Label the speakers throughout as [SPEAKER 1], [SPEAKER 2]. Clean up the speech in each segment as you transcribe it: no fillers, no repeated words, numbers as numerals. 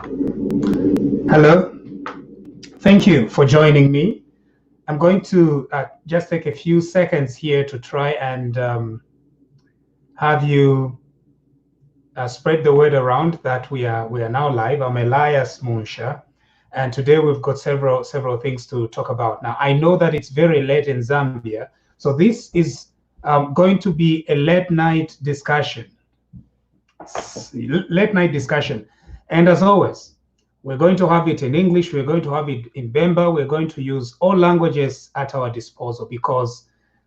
[SPEAKER 1] Hello, thank you for joining me. I'm going to just take a few seconds here to try and have you spread the word around that we are now live. I'm Elias Munsha, and today we've got several things to talk about. Now, I know that it's very late in Zambia, so this is going to be a late night discussion. And as always, we're going to have it in English, we're going to have it in Bemba, we're going to use all languages at our disposal because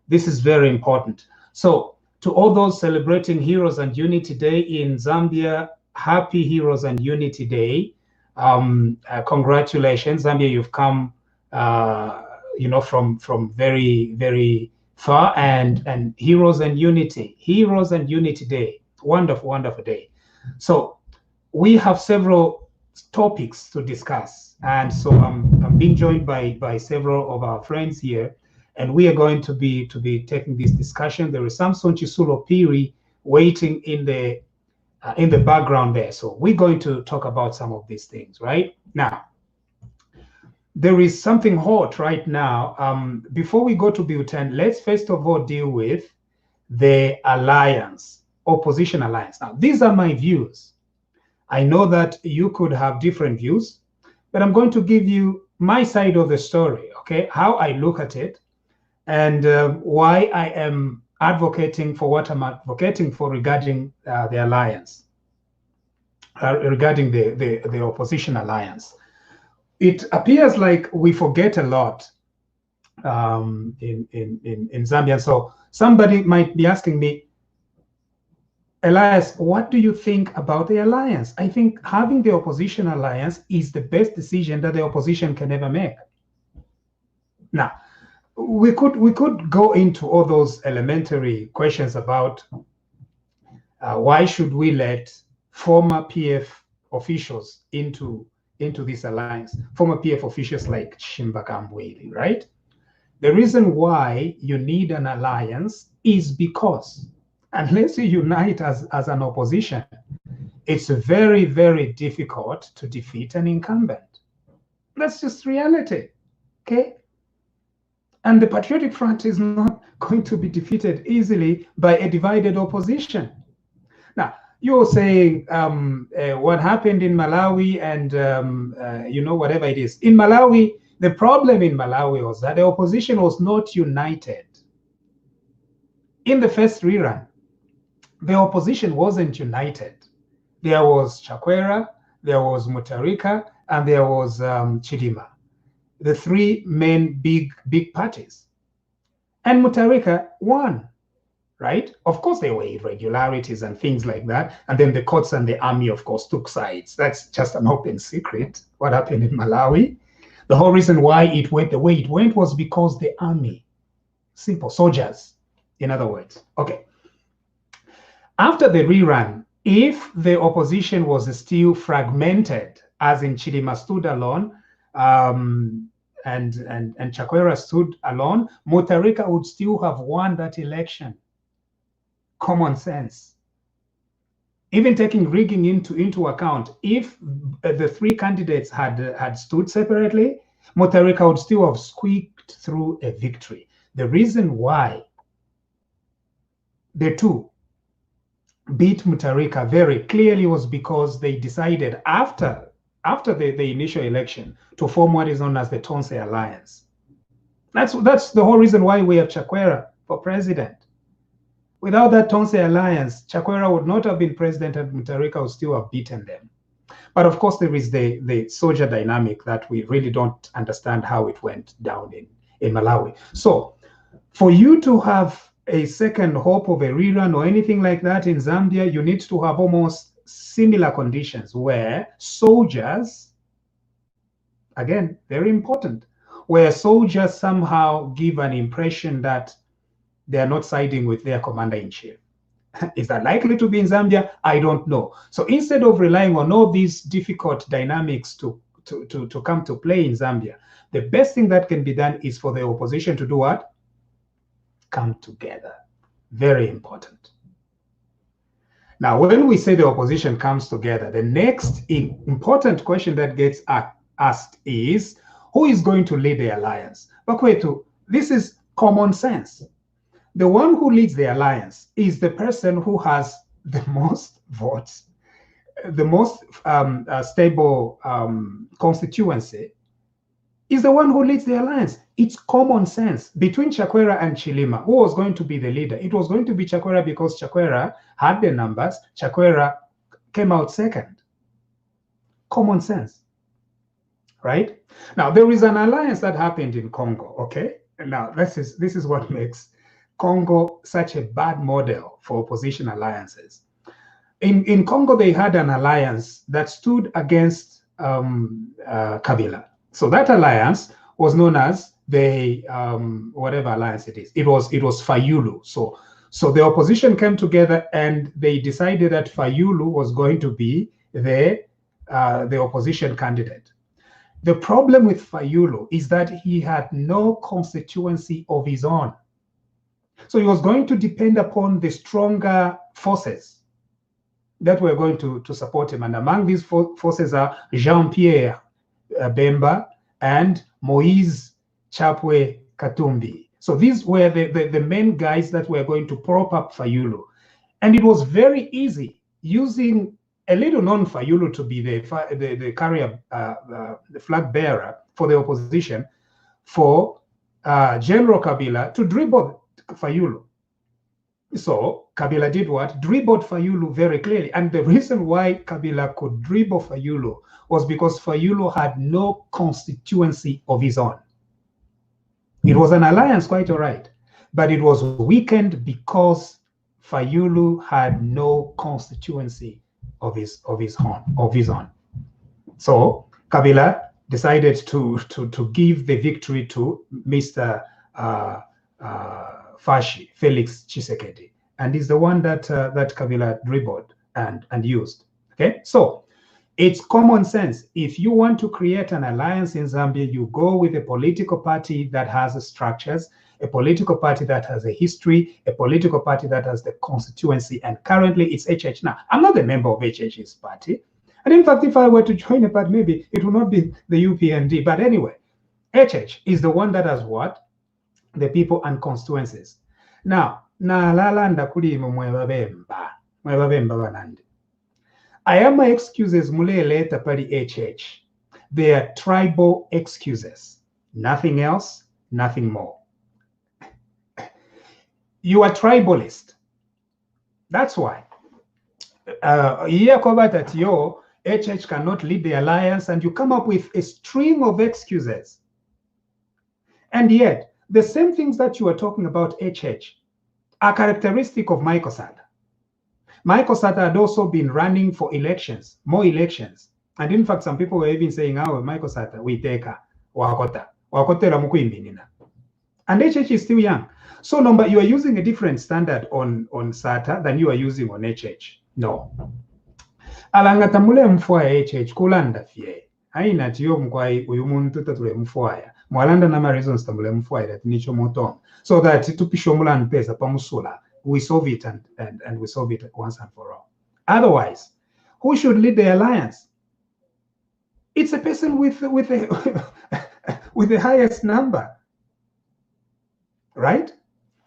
[SPEAKER 1] this is very important. So to all those celebrating Heroes and Unity Day in Zambia, happy Heroes and Unity Day. Congratulations, Zambia, you've come from very far, and Heroes and Unity Day. Wonderful day. So we have several topics to discuss, and so I'm being joined by several of our friends here, and we are going to be taking this discussion. There is Samson Chisulo Piri waiting in the background there, so we're going to talk about some of these things right now. There is something hot right now. Before we go to Bhutan, let's first of all deal with the opposition alliance. Now, these are my views. I know that you could have different views, but I'm going to give you my side of the story, okay? How I look at it, and why I am advocating for what I'm advocating for regarding the alliance, regarding the opposition alliance. It appears like we forget a lot in Zambia. So somebody might be asking me, Elias, what do you think about the alliance? I think having the opposition alliance is the best decision that the opposition can ever make. Now, we could go into all those elementary questions about why should we let former PF officials into this alliance, former PF officials like Kambwili, right? The reason why you need an alliance is because unless you unite as an opposition, it's very difficult to defeat an incumbent. That's just reality, okay? And the Patriotic Front is not going to be defeated easily by a divided opposition. Now, you're saying what happened in Malawi and, whatever it is. In Malawi, the problem in Malawi was that the opposition was not united. In the first rerun, the opposition wasn't united. There was Chakwera, there was Mutharika, and there was Chidima, the three main big parties. And Mutharika won, right? Of course, there were irregularities and things like that. And then the courts and the army, of course, took sides. That's just an open secret, what happened in Malawi. The whole reason why it went the way it went was because the army, simple soldiers, in other words. Okay. After the rerun, if the opposition was still fragmented, as in Chidima stood alone, and Chakwera stood alone, Mutharika would still have won that election. Common sense. Even taking rigging into account, if the three candidates had stood separately, Mutharika would still have squeaked through a victory. The reason why the two beat Mutharika very clearly was because they decided after the initial election to form what is known as the Tonse Alliance. That's the whole reason why we have Chakwera for president. Without that Tonse Alliance, Chakwera would not have been president and Mutharika would still have beaten them. But of course, there is the soldier dynamic that we really don't understand how it went down in Malawi. So for you to have a second hope of a rerun or anything like that in Zambia, you need to have almost similar conditions where soldiers, again, very important, where soldiers somehow give an impression that they are not siding with their commander-in-chief. Is that likely to be in Zambia? I don't know. So instead of relying on all these difficult dynamics to come to play in Zambia, the best thing that can be done is for the opposition to do what? Come together. Very important. Now, when we say the opposition comes together, the next important question that gets asked is, who is going to lead the alliance? Bakwetu, this is common sense. The one who leads the alliance is the person who has the most votes, the most stable constituency, is the one who leads the alliance. It's common sense. Between Chakwera and Chilima, who was going to be the leader? It was going to be Chakwera because Chakwera had the numbers. Chakwera came out second. Common sense, right? Now, there is an alliance that happened in Congo, okay? Now, this is what makes Congo such a bad model for opposition alliances. In Congo, they had an alliance that stood against Kabila. So that alliance was known as the whatever alliance it is. It was Fayulu. So the opposition came together and they decided that Fayulu was going to be the opposition candidate. The problem with Fayulu is that he had no constituency of his own. So he was going to depend upon the stronger forces that were going to support him. And among these forces are Jean-Pierre Bemba and Moise Chapwe Katumbi. So these were the main guys that were going to prop up Fayulu. And it was very easy using a little known Fayulu to be the carrier, the flag bearer for the opposition, for General Kabila to dribble Fayulu. So Kabila did what? Dribbled Fayulu very clearly. And the reason why Kabila could dribble Fayulu was because Fayulu had no constituency of his own. It was an alliance, quite all right, but it was weakened because Fayulu had no constituency of his own. So Kabila decided to give the victory to Mr. Fashi, Felix Tshisekedi, and is the one that Kabila dribbled and used. Okay, so it's common sense. If you want to create an alliance in Zambia, you go with a political party that has structures, a political party that has a history, a political party that has the constituency, and currently it's HH. Now, I'm not a member of HH's party, and in fact, if I were to join a party, maybe it will not be the UPND, but anyway, HH is the one that has what? The people and constituencies. Now, nalalanda kuli mwebabemba banandi. Ayama excuses mulele tapari HH. They are tribal excuses. Nothing else, nothing more. You are tribalist. That's why. That your HH cannot lead the alliance, and you come up with a string of excuses. And yet, the same things that you are talking about HH are characteristic of Michael Sata. Michael Sata had also been running for elections, more elections. And in fact, some people were even saying, oh, Michael Sata, we take her, wakota la mukuimbinina. And HH is still young. So number, you are using a different standard on Sata than you are using on HH. No. Alangatamule mfwa HH kulanda fie. Haina tiyo mkwai uyumuntu tatule mfwaya. Mwalanda nama reasons tamule mfwaya that nicho motom. So that tupishombula npesa pamusula. We solve it and we solve it once and for all. Otherwise, who should lead the alliance? It's a person with the highest number, right?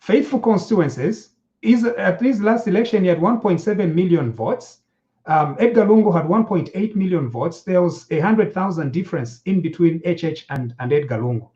[SPEAKER 1] Faithful constituencies is at least last election he had 1.7 million votes. Edgar Lungu had 1.8 million votes. There was 100,000 difference in between HH and Edgar Lungu.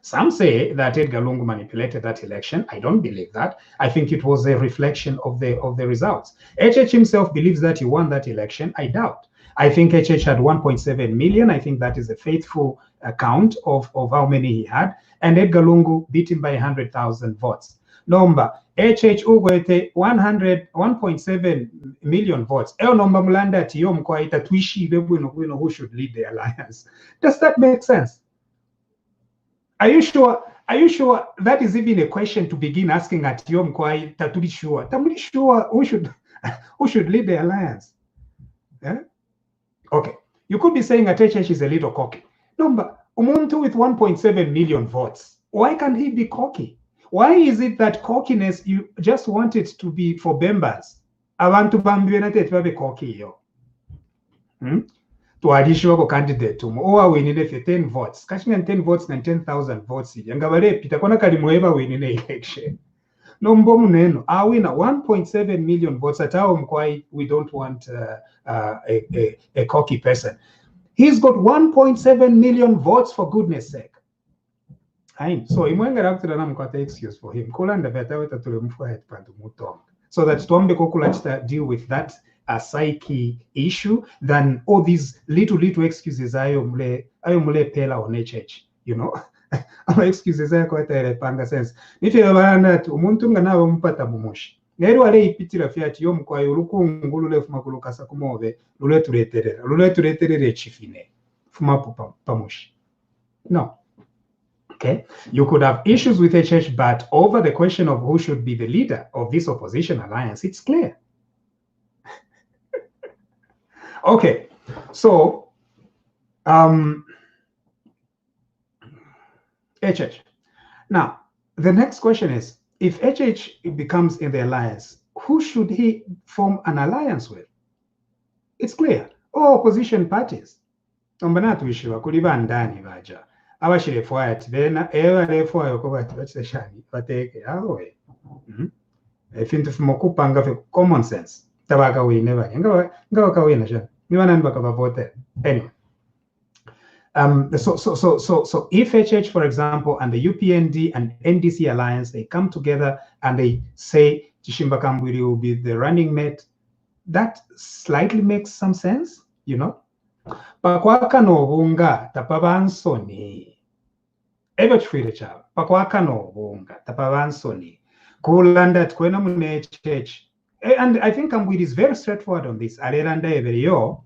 [SPEAKER 1] Some say that Edgar Lungu manipulated that election. I don't believe that. I think it was a reflection of the results. HH himself believes that he won that election. I doubt. I think HH had 1.7 million. I think that is a faithful account of how many he had. And Edgar Lungu beat him by 100,000 votes. Number HH ugwete 1.7 million votes. El number mulanda tiyom kwa ita twishi who should lead the alliance. Does that make sense? Are you sure? Are you sure that is even a question to begin asking at Yom Kwai Taturi sure? Tamuri sure who should lead the alliance? Yeah? Okay. You could be saying that HH is a little cocky. No, but Umuntu with 1.7 million votes, why can't he be cocky? Why is it that cockiness, you just want it to be for Bembas? abantu bambiwe natete babekokiyo twadishiwa ko candidate owawinile fe 10 votes kachimene 10 votes na 10,000 votes yanga balepita kona kali mweba winile election nombo muneno awina 1.7 million votes atawo mkwai we don't want a cocky person. He's got 1.7 million votes for goodness sake. So imwenga rakutira namkwata excuse for him kulanda vyataweta tule mfua hetu pandu mutonga so that tuombe kokulachita deal with that psyche issue than all these little excuses ayo mule pela on HH, you know. Ama excuses ayo kwa ita panga sense nifira barana tu umuntu nga nawe mpata mumushi ngero wale ipitira fiati yo mkwayo ulukungu lule fuma kulukasa kumove lule tureterere chifine fuma pamushi. No. Okay, you could have issues with HH, but over the question of who should be the leader of this opposition alliance, it's clear. Okay, so HH. Now, the next question is, if HH becomes in the alliance, who should he form an alliance with? It's clear. All opposition parties. Ombanatu ishiwa kuliba ndani vaja. Abashire fwati bena eba fwayo ko bati bacheshani bateke awe fintu fimokupanga fe common sense tabaka wine ba ngawa ka wina sha ni banani bakaba vote anyway. So if HH, for example, and the UPND and NDC alliance, they come together and they say Chishimba Kambwili will be the running mate, that slightly makes some sense, you know. Pakwaka no bunga tapabansoni. Eba chifire chaba. Pakwaka no bunga tapabansoni. Kulanda kwena mune HH. And I think Kambwili is very straightforward on this. Alelanda everyo.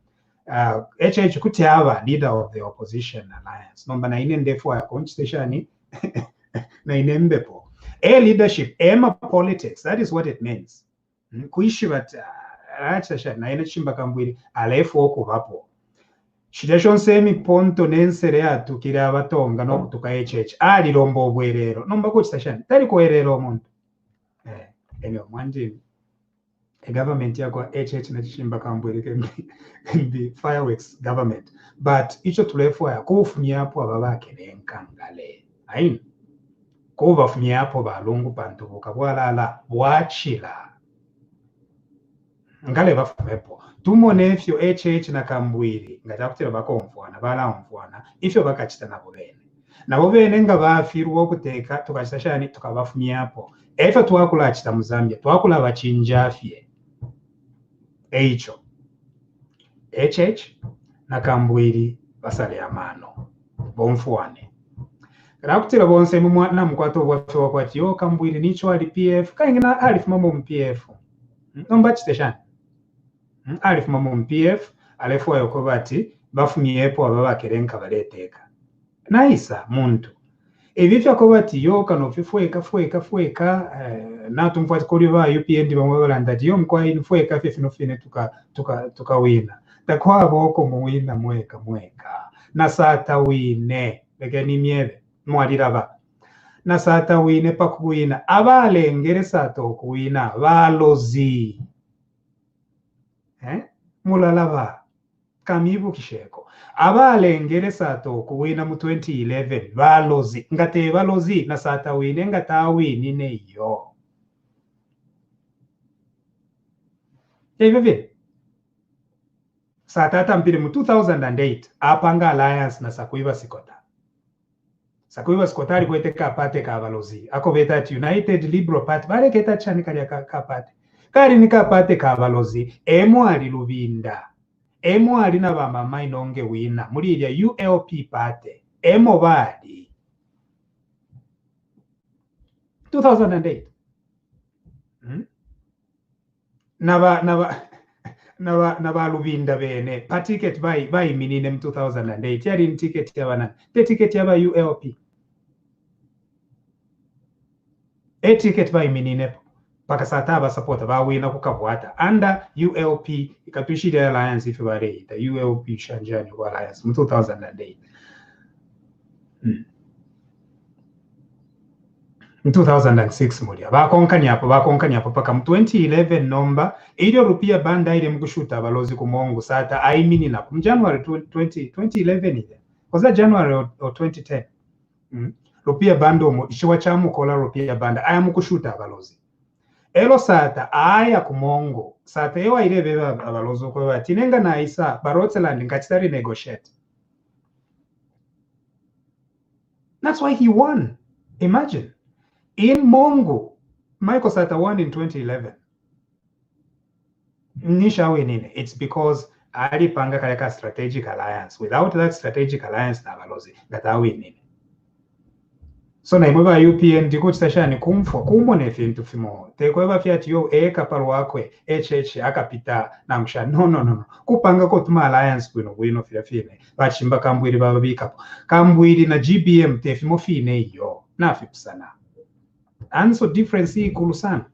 [SPEAKER 1] HH kutiaba leader of the opposition alliance. Nomba na ine ndefu ya constitution na ine mbepo. A leadership, ema politics. That is what it means. Kuishi bat acha na ine Chimba Kambwili alefu oku vapo. Shideshon semi ponto nensere atu kiri abatonga no kutuka HH. Ali rombo obwerero. Nomba kuchitashani. Tari kuerero muntu. Anyway, mwanjini. A government yako HH na Chimba Kambwili can be fireworks government, but icho tulefu ya kufunya hapo ababake nenkangale ayin kuba funya hapo ba Lungu pantubuka bwalala bwachila ngale bafumepo tumonefyo HH na Kambwili ngatakutira bakomfwana balamfwana ifyo bakachita nabo bene nga bafirwa okuteka tukachita shani tukabafunya hapo efa twakula chita mu Zambia twakula bachinjafye eicho HH na Kambwili basale amano bomfuane rakutira bonse mu mwana mukwato bwafyo kwati yo Kambwili nicho ali PF kaingina alif mamo mu PF nomba chiteshani alif mamo mu PF alefu ayoko bati bafumyepo ababakerenka baleteka naisa muntu ebifya ko bati yo kano fweka natumfwati kuri ba UPND bamwe balanda yo mkwa infweka fino tuka wina takwabo ko muwina mweka na sata wine begani miele mwaliraba na sata wine pakuwina abalengere sato kuwina balozi mulalaba kamibu kisheko abalengere sato kuwina mu 2011 balozi ngate balozi na sata wine ngata wini neyo evivi sata tampire mu 2008 apanga alliance na Sakuiba Sikota ali kweteka apate ka balozi ako beta United Liberal Party bare keta chani kali kapate kali nikapate ka balozi emo ali lubinda emo ali na bamama inonge wina muri ya ULP party emo badi 2008 naba lubinda bene pa ticket by minine mu 2008 yari ticket yabana the ticket yaba ULP ticket by minine pakasata ba support ba wina kukabwata under ULP ikatushira alliance ifibare the ULP shanjani wa alliance mu 2008 in 2006 mulia bakonkanyapo paka mu 2011 nomba ilio rupia banda ile mkushuta abalozi ku Mongo sata aimini na mu January 2011 ile koza January or 2010 rupia bando mu ishiwa chamu kola rupia banda aya mkushuta abalozi elo sata aya ku Mongo sata ewa ile beba abalozi ko batinenga na isa Barotseland ngachitari negotiate. That's why he won. Imagine. In Mongo, Michael Sata won in 2011. Nisha winine. It's because Ali Panga Kaleka strategic alliance. Without that strategic alliance, Nagalozi, that are winning. So na imweba UPN diko chitashani kumfo kumone fintu fimo. Tekweba fiat yo kapalo wakwe akapita na msha. No. Kupanga ko tuma alliance wino fine. Bachimba Kambwili baba bikapo. Kambwili na GBM tefimo fine yo. Na fipsana. And so difference ikulu sana.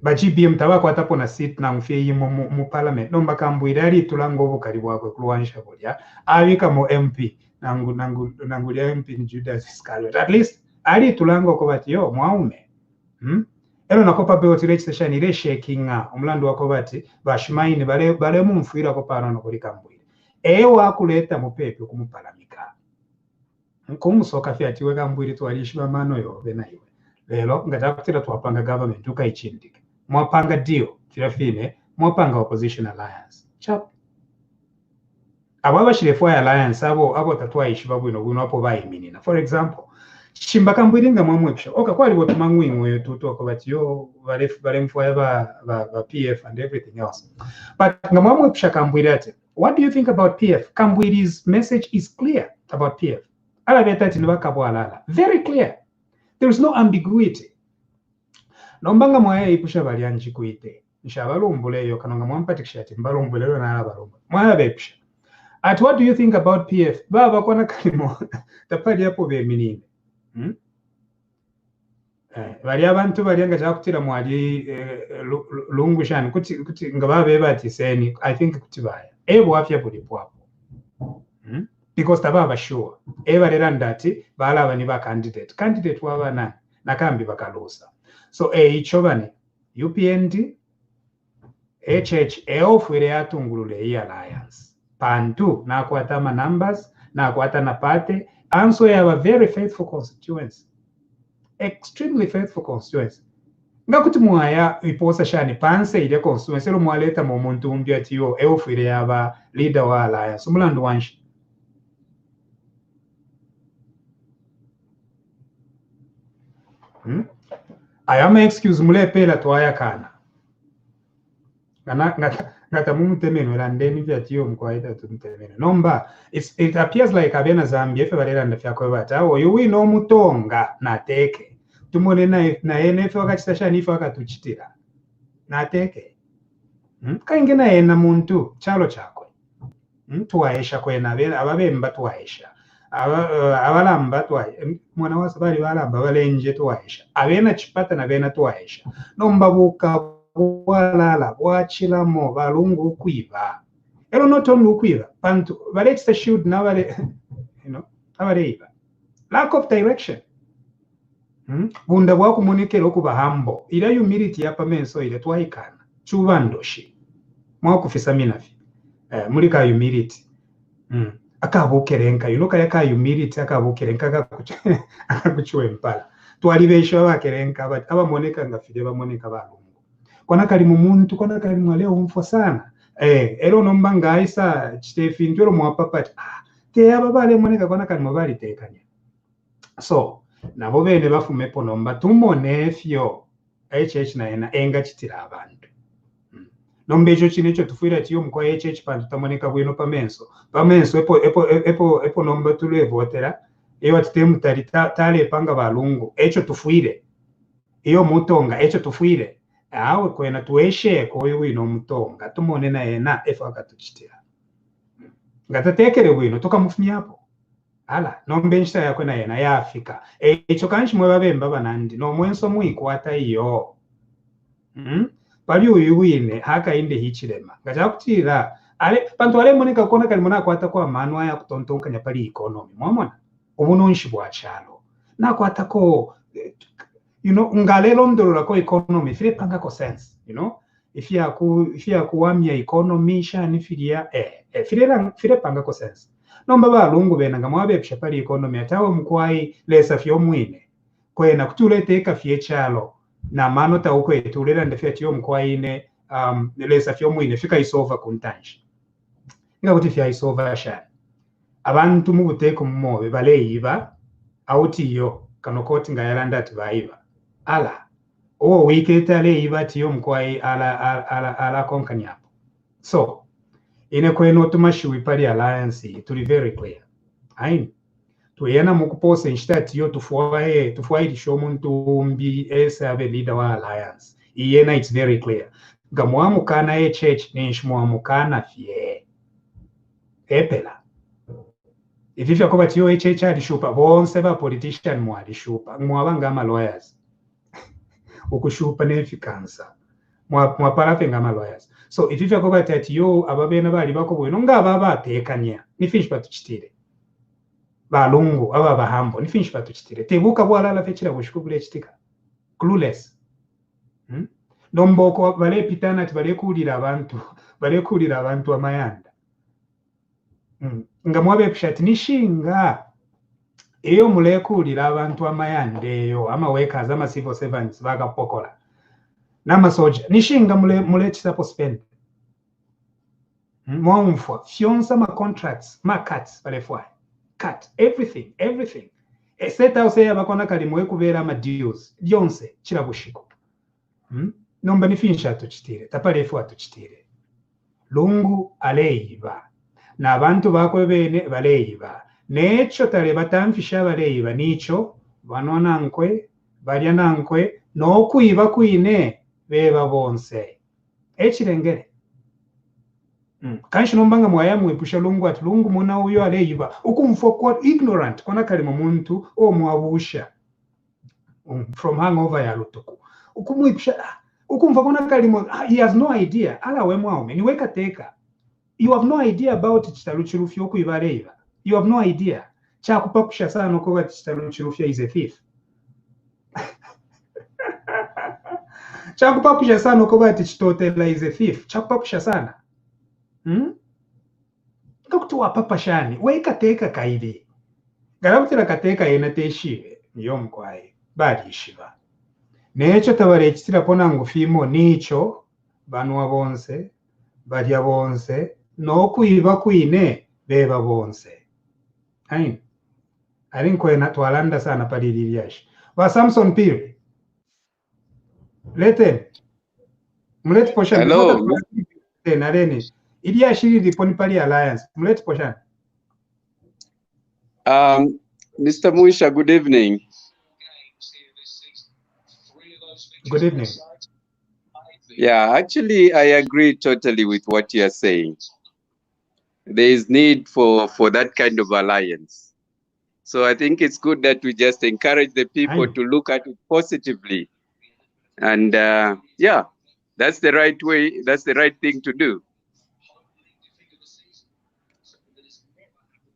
[SPEAKER 1] Ba GBM tabako atapo na seat na mfie mu parliament. Nomba Kambwili ali tulango bukali wakwe kuluwanisha bolia. Awika mo MP. Nangulia MP ni Judas Iscariot. At least ali tulango ko bati yo mwaume. Elo nakopa pe otire station ile shaking omlando wako bati bashimaini bale mumfuira ko pana no kuli Kambwili. Ewa kuleta mupepe kumupalamika. Nkumusoka fiati we Kambwili twalishima mano yo bena iwe. Lelo ngatakutira twapanga government tukaichindike. Mwapanga deal tirafine mwapanga opposition alliance. Chap. Ababa shirefwa alliance abo tatwa ishiba bwino apo bayiminina. For example, Shimba Kambwili nga mwamwepsha. Oka kwali botu mangwimwe tuto bati yo bare mfwa ba PF and everything else. But nga mwamwepsha Kambwili ate. What do you think about PF? Kambwili's message is clear about PF. Ala beta tinibaka bwalala. Very clear. There is no ambiguity. Nombanga mwaya ipusha balianji kuite. Nshabalumbule yo kanonga mwampatikisha ati mbalumbule yo na abalumbu. Mwaya bepsha. At what do you think about PF? Baba kwana kalimo tapali hapo beminine. Bali abantu balianga chakutira mwali lungu shani kuti ngababe bati seni I think kuti baya. Ebo afya bulipo hapo. Because tababa sure. Eba leranda ati bala bani ba candidate wabana nakambi bakalosa. So ichobane UPND HH ofwere yatungulule hii alliance. Pantu na kuatama numbers na kuata na pate and so you have a very faithful constituency. Extremely faithful constituency. Ngakuti mwaya iposa shani panse ile constituency lo mwaleta mu muntu umbi ati yo ofwere yaba leader wa alliance. Umulando wanshi. Ayama excuse mule pela tuaya kana. Ngata mumutemeno landeni vya tiyo mkwaita tumutemeno. Nomba, it appears like abena Zambia efe barera ndafya kwa bata. Yuwi no mutonga na teke. Tumone na enefe wakachita nife wakatuchitira. Na teke. Kainge na ena muntu, chalo chakwe. Tuwaesha kwena, ababemba tuwaesha. Abalamba tuwaesha. Mwana wasabari walamba walenje tuwaesha. Abena chipata na bena tuwaesha. Nomba buka walala wachilamo balungu kwiba. Ero not only kwiba, pantu balexta should na bale abaleiba. Lack of direction. Bunda bwa kumunekero kuba hambo. Ila humility yapa menso ile twahikana. Chubandoshi. Mwa kufisa minafi. Mulika humility. Akabukerenka kaya humility akabukerenka akakuchwe mpala. Twalibesha bakerenka abamoneka ngafide bamoneka balungu. Kwana kali mumuntu kwana kali mwaleo umfo sana ero nomba ngaisa chitefi ntoro mwapapati te ababale moneka kwana kali mwabali tekanya. So nabo bene bafumepo nomba tumonefyo HH na ena enga chitira abantu nombe echo chinecho tufuira tiyo mko HH pantu tamoneka bwino pamenso epo nomba tulevotera ewa titemu tale panga balungu echo tufuire iyo mutonga echo tufuire awe kwena tueshe koyo wino mutonga tumone na ena efa akatuchitira ngatatekere wino tukamufumya hapo ala nombe nshita yakwe na ena ya Afrika echo kanshi mwe babemba banandi no mwenso mwikwata iyo pali uyu wine haka inde hichirema ngachakutira ale pantu ale moneka kona kali mona kwata kwa manwa ya kutontonka nya pali economy mwamona ubunonshi bwa chalo nakwatako ngalelondolola ko economy fire panga ko sense if ya kuwamya economy shani firia fire panga ko sense nomba balungu bena nga mwabepsha pali economy atawe mkwai lesa fyo mwine kwena kutuleta fye chalo na mano ta uko etulera ndefya tiyo mkwai ne lesa fyo mwine fika isova kuntanji nga kuti fya isova shani abantu mu buteko mmobe baleyiba autiyo kanokoti nga yalanda ati baiba ala wiketa leyiba tiyo mkwai ala konkanyapo so ine kweno tumashiwi pali alliance tuli very clear aini tuyena mukupose nshitati yo tufuwaye lishomuntu mbi abe leader wa alliance iyena it's very clear gamwamukana church nenshimwamukana fye epela ififya ko batiyo church alishupa bonse ba politician mwalishupa mwabanga ama lawyers ukushupa nefikansa mwaparafe ngama lawyers so ififya ko batatiyo ababena bali bako bwino ngaba batekanya nifinshi batuchitire balungu aba bahambo nifinshi batuchitire tebuka bwalala fechira bushikubule chitika clueless nomboko bale pitana ati bale kulira abantu amayanda ngamwabe pshati nishinga eyo mulekulira abantu amayanda eyo amawekers ama civil servants bakapokola namasoja nishinga mule chisapo spend mwamfwa fyonsa ma contracts ma cuts balefwa cut everything set house yabakona kali mwekubera ama deals byonse kirabushiko nomba nifinsha tuchitire tapalefwa tuchitire lungu aleiba na abantu bakwe bene baleyiba necho tale batamfisha baleyiba nicho banona nkwe balya nankwe no kuiba kuine beba bonse echirengere kanshi nombanga mwaya mwepusha lungu ati lungu muna uyo aleyiba ukumfokwa ignorant kona kali muntu o mwabusha from hangover ya lutuku ukumwipusha ukumva kona kali he has no idea ala we mwaume niweka teka. You have no idea about chitaluchirufya okuibaleiba. You have no idea. Chakupakusha sana ko chitaluchirufya is a thief. Chakupakusha sana ko chitotela is a thief. Chakupakusha sana. Kakutuwa papa shani. Weka teka kaidi. Garabutira kateka yenateshive. Niyo mkwai. Badi ishiva. Necho tabare chitira pona ngufimo nicho. Banwa bonse. Badia bonse. No kuiba kuine beba bonse. I think kwena twalanda sana pali liliashi. Wa Samson Piri. Mlete posha.
[SPEAKER 2] Hello.
[SPEAKER 1] Nareni. Iliashi liponi pali alliance. Mlete posha.
[SPEAKER 2] Mr. Muisha, good evening.
[SPEAKER 1] Good evening.
[SPEAKER 2] Yeah, actually, I agree totally with what you are saying. There is need for that kind of alliance. So I think it's good that we just encourage the people to look at it positively. And yeah, that's the right way. That's the right thing to do.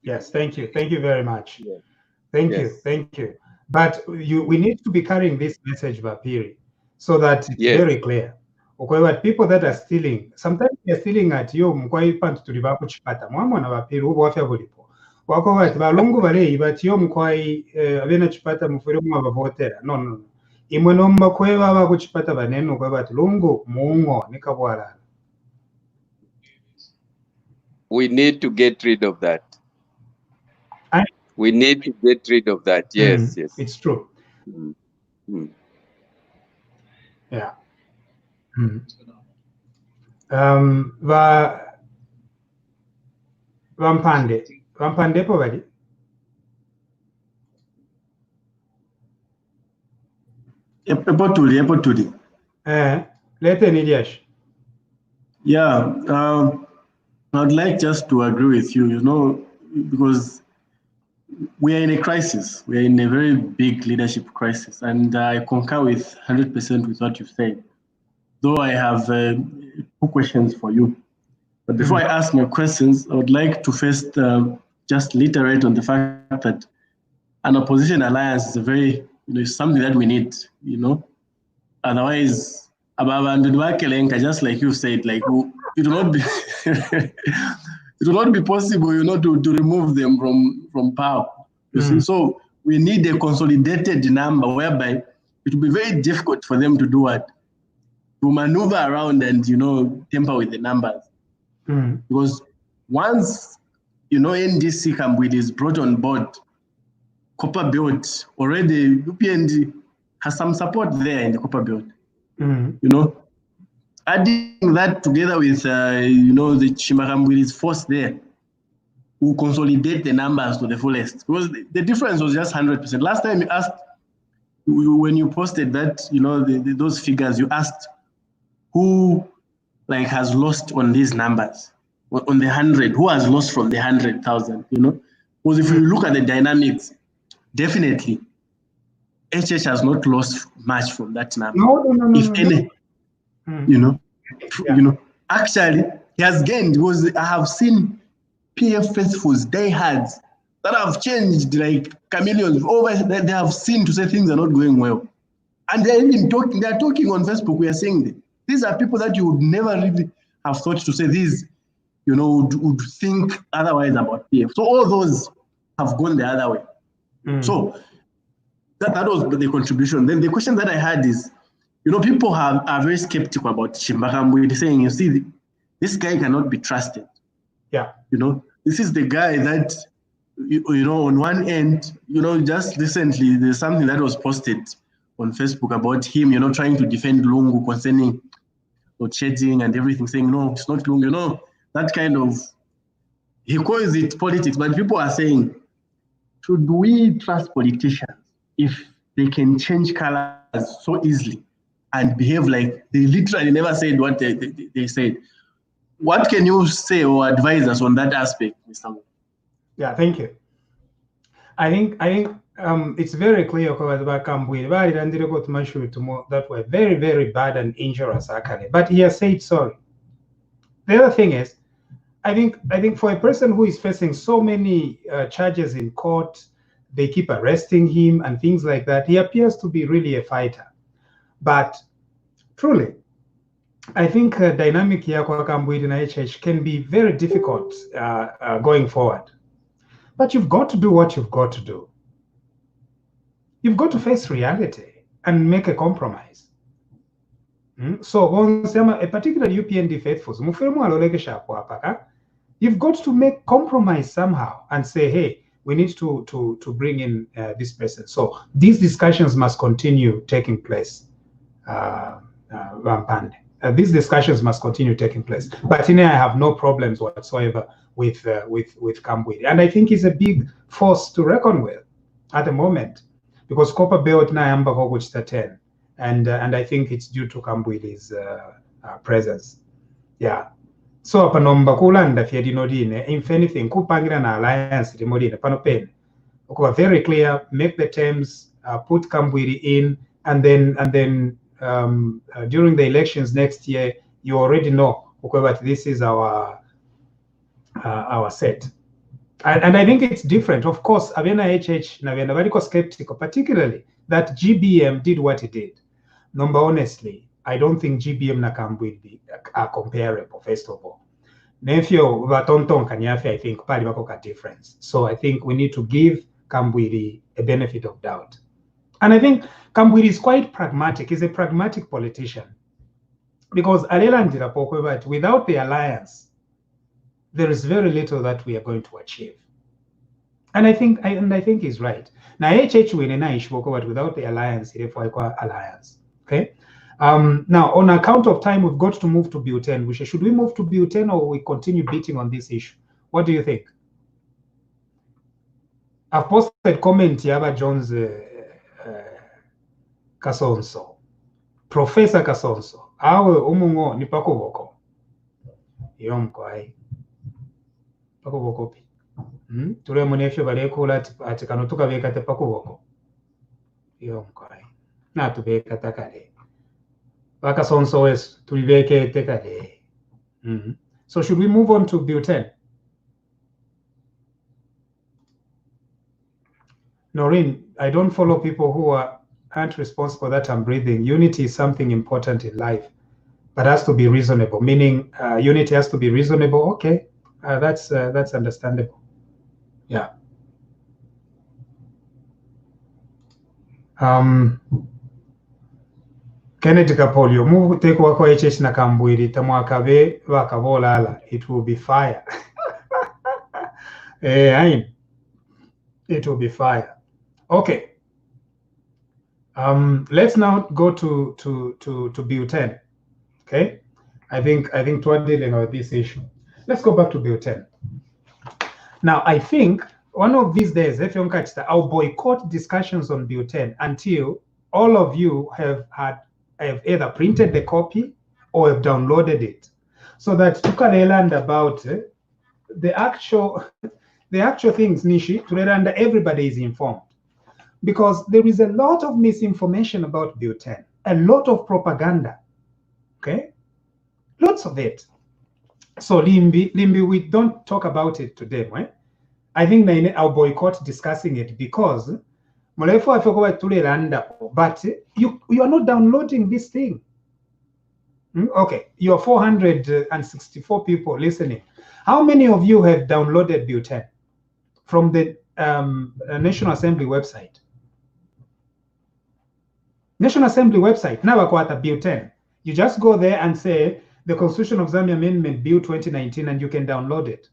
[SPEAKER 1] Yes, thank you. Thank you very much.
[SPEAKER 2] Yeah.
[SPEAKER 1] Thank you. But we need to be carrying this message, Vapiri, so that it's very clear. Okay, but people that are stealing, sometimes they're stealing at you, mkwai pantu tulivapo chipata. Mwamona Vapiri, ubo wafya bulipo. Wako wati, balungu balei, but yo mkwai avena chipata mfuri mwa vavotera. No. Imwe nomba kwe baba kuchipata banenu kwa bati lungu muungo nikabwala.
[SPEAKER 2] We need to get rid of that. We need to get rid of that. Yes, yes.
[SPEAKER 1] It's true. Yeah. Vampande po bali?
[SPEAKER 3] Epotuli.
[SPEAKER 1] Lete Niliash.
[SPEAKER 3] Yeah, I'd like just to agree with you, because we are in a crisis. We are in a very big leadership crisis, and I concur with 100% with what you say. Though I have 2 questions for you. But before I ask my questions, I would like to first just reiterate on the fact that an opposition alliance is a very, something that we need, Otherwise, just like you said, like it will not be it will not be possible, to remove them from power. You see, so we need a consolidated number whereby it will be very difficult for them to do what? To maneuver around and tamper with the numbers. Because once NDC Kambwili is brought on board, Copper Belt already UPND has some support there in the Copper Belt. Adding that together with the Chimakambwili's force there will consolidate the numbers to the fullest, because the difference was just 100%. Last time you asked, when you posted that, those figures, you asked who has lost on these numbers, on the 100, who has lost from the 100,000, because if you look at the dynamics, definitely HH has not lost much from that number.
[SPEAKER 1] No.
[SPEAKER 3] If any, actually he has gained, because I have seen PF faithfuls, diehards, that have changed like chameleons. They have seen to say things are not going well, and they're even talking. They're talking on Facebook. We are saying that these are people that you would never really have thought to say these, would think otherwise about PF. So all those have gone the other way. So that was the contribution. Then the question that I had is, people are very skeptical about Chimbakambwe, saying, you see, this guy cannot be trusted.
[SPEAKER 1] Yeah.
[SPEAKER 3] This is the guy that, on one end, just recently, there's something that was posted on Facebook about him, trying to defend Lungu concerning shedding and everything, saying, no, it's not Lungu, that kind of, he calls it politics, but people are saying, should we trust politicians if they can change colors so easily and behave like they literally never said what they said? What can you say or advise us on that aspect, Mr. Mo?
[SPEAKER 1] Yeah, thank you. I think it's very clear about Kambwili that were very, very bad and injurious actually. But he has said sorry. The other thing is, I think for a person who is facing so many charges in court, they keep arresting him and things like that, he appears to be really a fighter. But truly, I think dynamic here kwa Kambwili and HH can be very difficult going forward. But you've got to do what you've got to do. You've got to face reality and make a compromise. So, particularly UPND faithfuls, you've got to make compromise somehow and say, hey, we need to bring in this person. So these discussions must continue taking place. These discussions must continue taking place. But I have no problems whatsoever with Kambwili, and I think he's a big force to reckon with at the moment, because Copper Belt na yamba kokuchita 10, and I think it's due to Kambwili's presence. Yeah. So panomba kulanda fiedinodine, if anything, kupangira na alliance rimodine panopen. Okay, very clear. Make the terms, put Kambwili in, and then during the elections next year, you already know, okay, but this is our set. And I think it's different. Of course, Avena HH Navena very skeptical, particularly that GBM did what it did. Number honestly, I don't think GBM na Kambwili are comparable, first of all. Nefio Vatonton Kanyafe, I think pali wako ka difference. So I think we need to give Kambwili a benefit of doubt. And I think Kambwili is quite pragmatic. He's a pragmatic politician. Because without the alliance, there is very little that we are going to achieve. And I think he's right. Now HH without the alliance, alliance. Okay. Now on account of time, we've got to move to butane. Should we move to butane, or we continue beating on this issue? What do you think? I've posted comment here John's Kasonso. Professor Kasonso. Awe umungo ni pakuboko. Yom kwai. Pakuboko pi. Tule munefyo balekula ati kanotuka beka te pakuboko. Yom kwai. Na tubeka takale. Pakasonso wes tulibeke tekale. So should we move on to butane? Noreen, I don't follow people who aren't responsible that I'm breathing. Unity is something important in life, but has to be reasonable, meaning unity has to be reasonable. Okay, that's understandable. Yeah. Kennedy Kapolio, mu take wako HH na Kambwili, tamwakabe wakabolala, it will be fire. It will be fire. Okay. Let's now go to Bill 10. Okay. I think we're dealing with this issue. Let's go back to Bill 10. Now, I think one of these days, if you catch that, I'll boycott discussions on Bill 10 until all of you have either printed the copy or have downloaded it, so that you can learn about the actual things, Nishi, to learn that everybody is informed. Because there is a lot of misinformation about Bill 10, a lot of propaganda, okay? Lots of it. So Limbi, we don't talk about it today, right? I think I'll boycott discussing it because but you are not downloading this thing. Okay, you're 464 people listening. How many of you have downloaded Bill 10 from the National Assembly website? National Assembly website, now Bill 10. You just go there and say the Constitution of Zambia Amendment Bill 2019 and you can download it.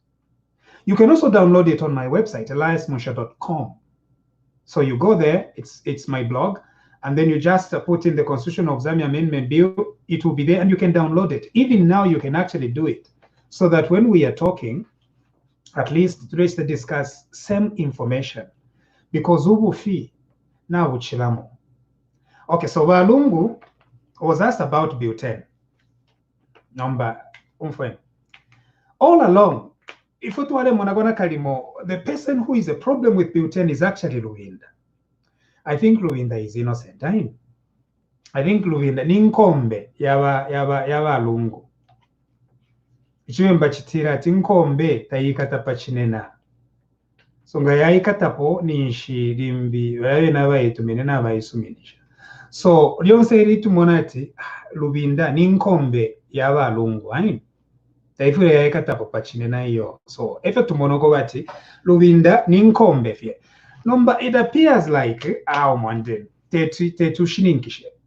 [SPEAKER 1] You can also download it on my website, eliasmusha.com. So you go there, it's my blog, and then you just put in the Constitution of Zambia Amendment Bill, it will be there and you can download it. Even now you can actually do it, so that when we are talking, at least to discuss same information. Because ubufi na uchilamu. Okay, so Lungu was asked about Bill 10. Number all along, if the person who is a problem with Bill 10 is actually Luwinda. I think Luwinda is innocent. I think Luwinda ninkombe yaba Lungu. Ichimba chitira tinkombe tayikata pachinena. So nga yayikatapo nishi limbi wawe na bayitumene na bayisuminisha. So lyonse litumona Luwinda ninkombe yaba Lungu. Taifure yayikatapo pachinena iyo. So efe tumonoko bati Luwinda ninkombe fye. Number, it appears like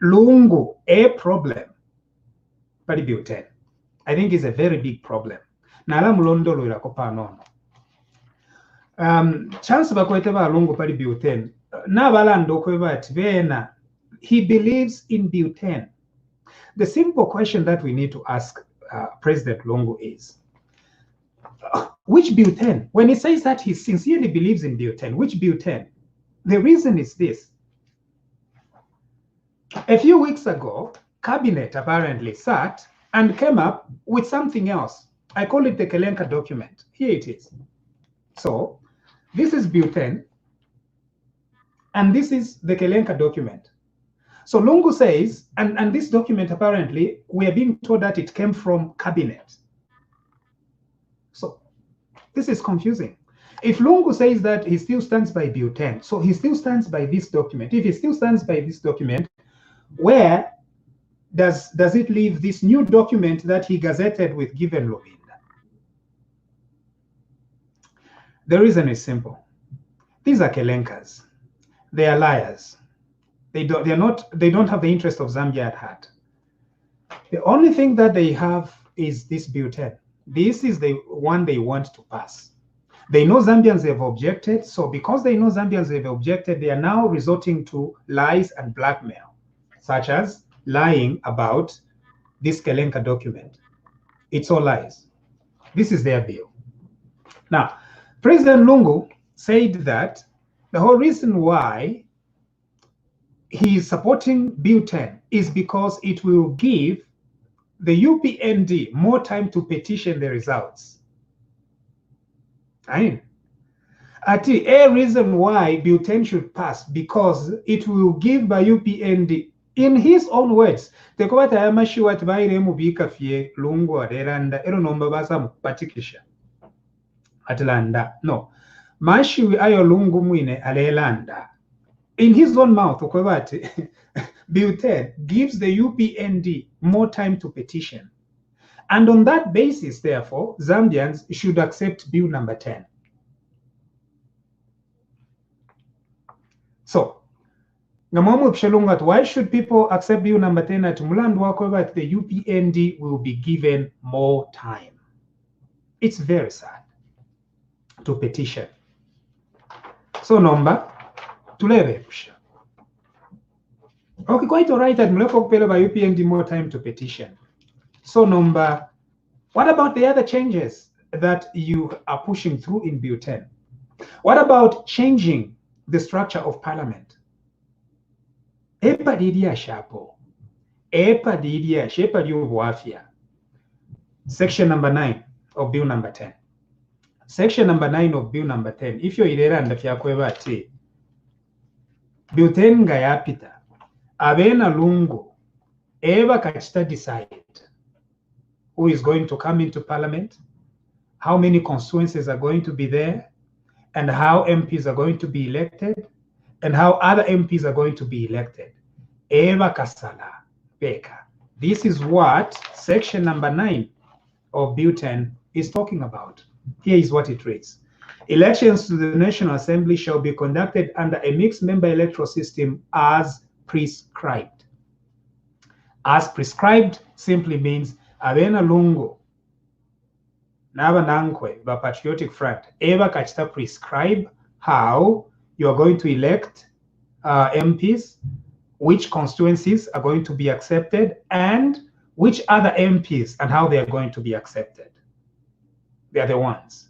[SPEAKER 1] Lungu a problem. Pali Bill 10. I think it's a very big problem. Nala mulondolo irakopa nono. Chance bakwete ba Lungu pali Bill 10. Na balando kwebati bena. He believes in Bill 10. The simple question that we need to ask President Lungu is, which Bill 10? When he says that he sincerely believes in Bill 10, which Bill 10? The reason is this. A few weeks ago, Cabinet apparently sat and came up with something else. I call it the Kelenka document. Here it is. So, this is Bill 10, and this is the Kelenka document. So Lungu says, and this document apparently, we are being told that it came from Cabinet. So, this is confusing. If Lungu says that he still stands by Bill 10, so he still stands by this document. If he still stands by this document, where does it leave this new document that he gazetted with Given Luwinda? The reason is simple. These are Kelenkas. They are liars. They don't have the interest of Zambia at heart. The only thing that they have is this Bill 10. This is the one they want to pass. They know Zambians have objected, so because they know Zambians have objected, they are now resorting to lies and blackmail, such as lying about this Kelenka document. It's all lies. This is their bill. Now, President Lungu said that the whole reason why he is supporting Bill 10 is because it will give the UPND more time to petition the results. A reason why Bill 10 should pass, because it will give by UPND, in his own words, no, Mashiwi ayo Lungu mwine alelanda. In his own mouth, Okwebati, Bill 10 gives the UPND more time to petition. And on that basis, therefore, Zambians should accept Bill number 10. So, why should people accept Bill number 10 at Mulandu that the UPND will be given more time? It's very sad to petition. So, number, tulebe. Okay, quite all right that Mlefok Pele by UPND more time to petition. So, number, what about the other changes that you are pushing through in Bill 10? What about changing the structure of parliament? Section number 9 of Bill number 10. Section number 9 of Bill number 10. If you're irera and fyakwe Bill 10 gayapita. Abena Lungu. Eva kachita decide who is going to come into parliament, how many constituencies are going to be there, and how MPs are going to be elected, and how other MPs are going to be elected. Eva Kasala Beka. This is what section number 9 of Bill 10 is talking about. Here is what it reads. Elections to the National Assembly shall be conducted under a mixed member electoral system as prescribed. As prescribed simply means Abena Lungu Naba Nankwe, the Patriotic Front, Eva Kachita prescribe how you are going to elect MPs, which constituencies are going to be accepted, and which other MPs and how they are going to be accepted. They are the ones.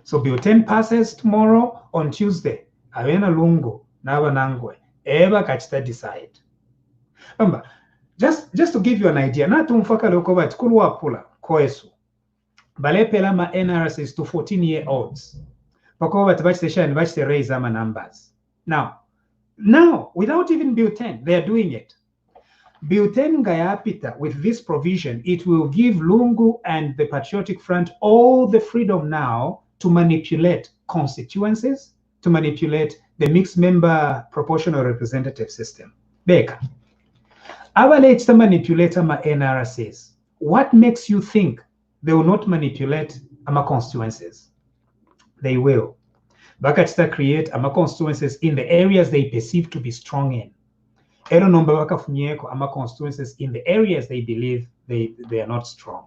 [SPEAKER 1] So Bill 10 passes tomorrow on Tuesday. Abena Lungu Naba Nangwe, Eva Kachita decide. Remember, just to give you an idea, na tumfaka lokova tikulwa pula koesu. Balepela ma NRSs to 14-year-olds. Pakova tabachitesha and raise ama numbers. Now, without even Bill 10, they are doing it. Bill 10 Gayapita, with this provision, it will give Lungu and the Patriotic Front all the freedom now to manipulate constituencies, to manipulate the mixed member proportional representative system. Beka. Avalate the manipulator ma NRSs. What makes you think they will not manipulate ama constituencies? They will. Bakachita create ama constituencies in the areas they perceive to be strong in. Ero nomba wakafunyeko ama constituencies in the areas they believe they are not strong.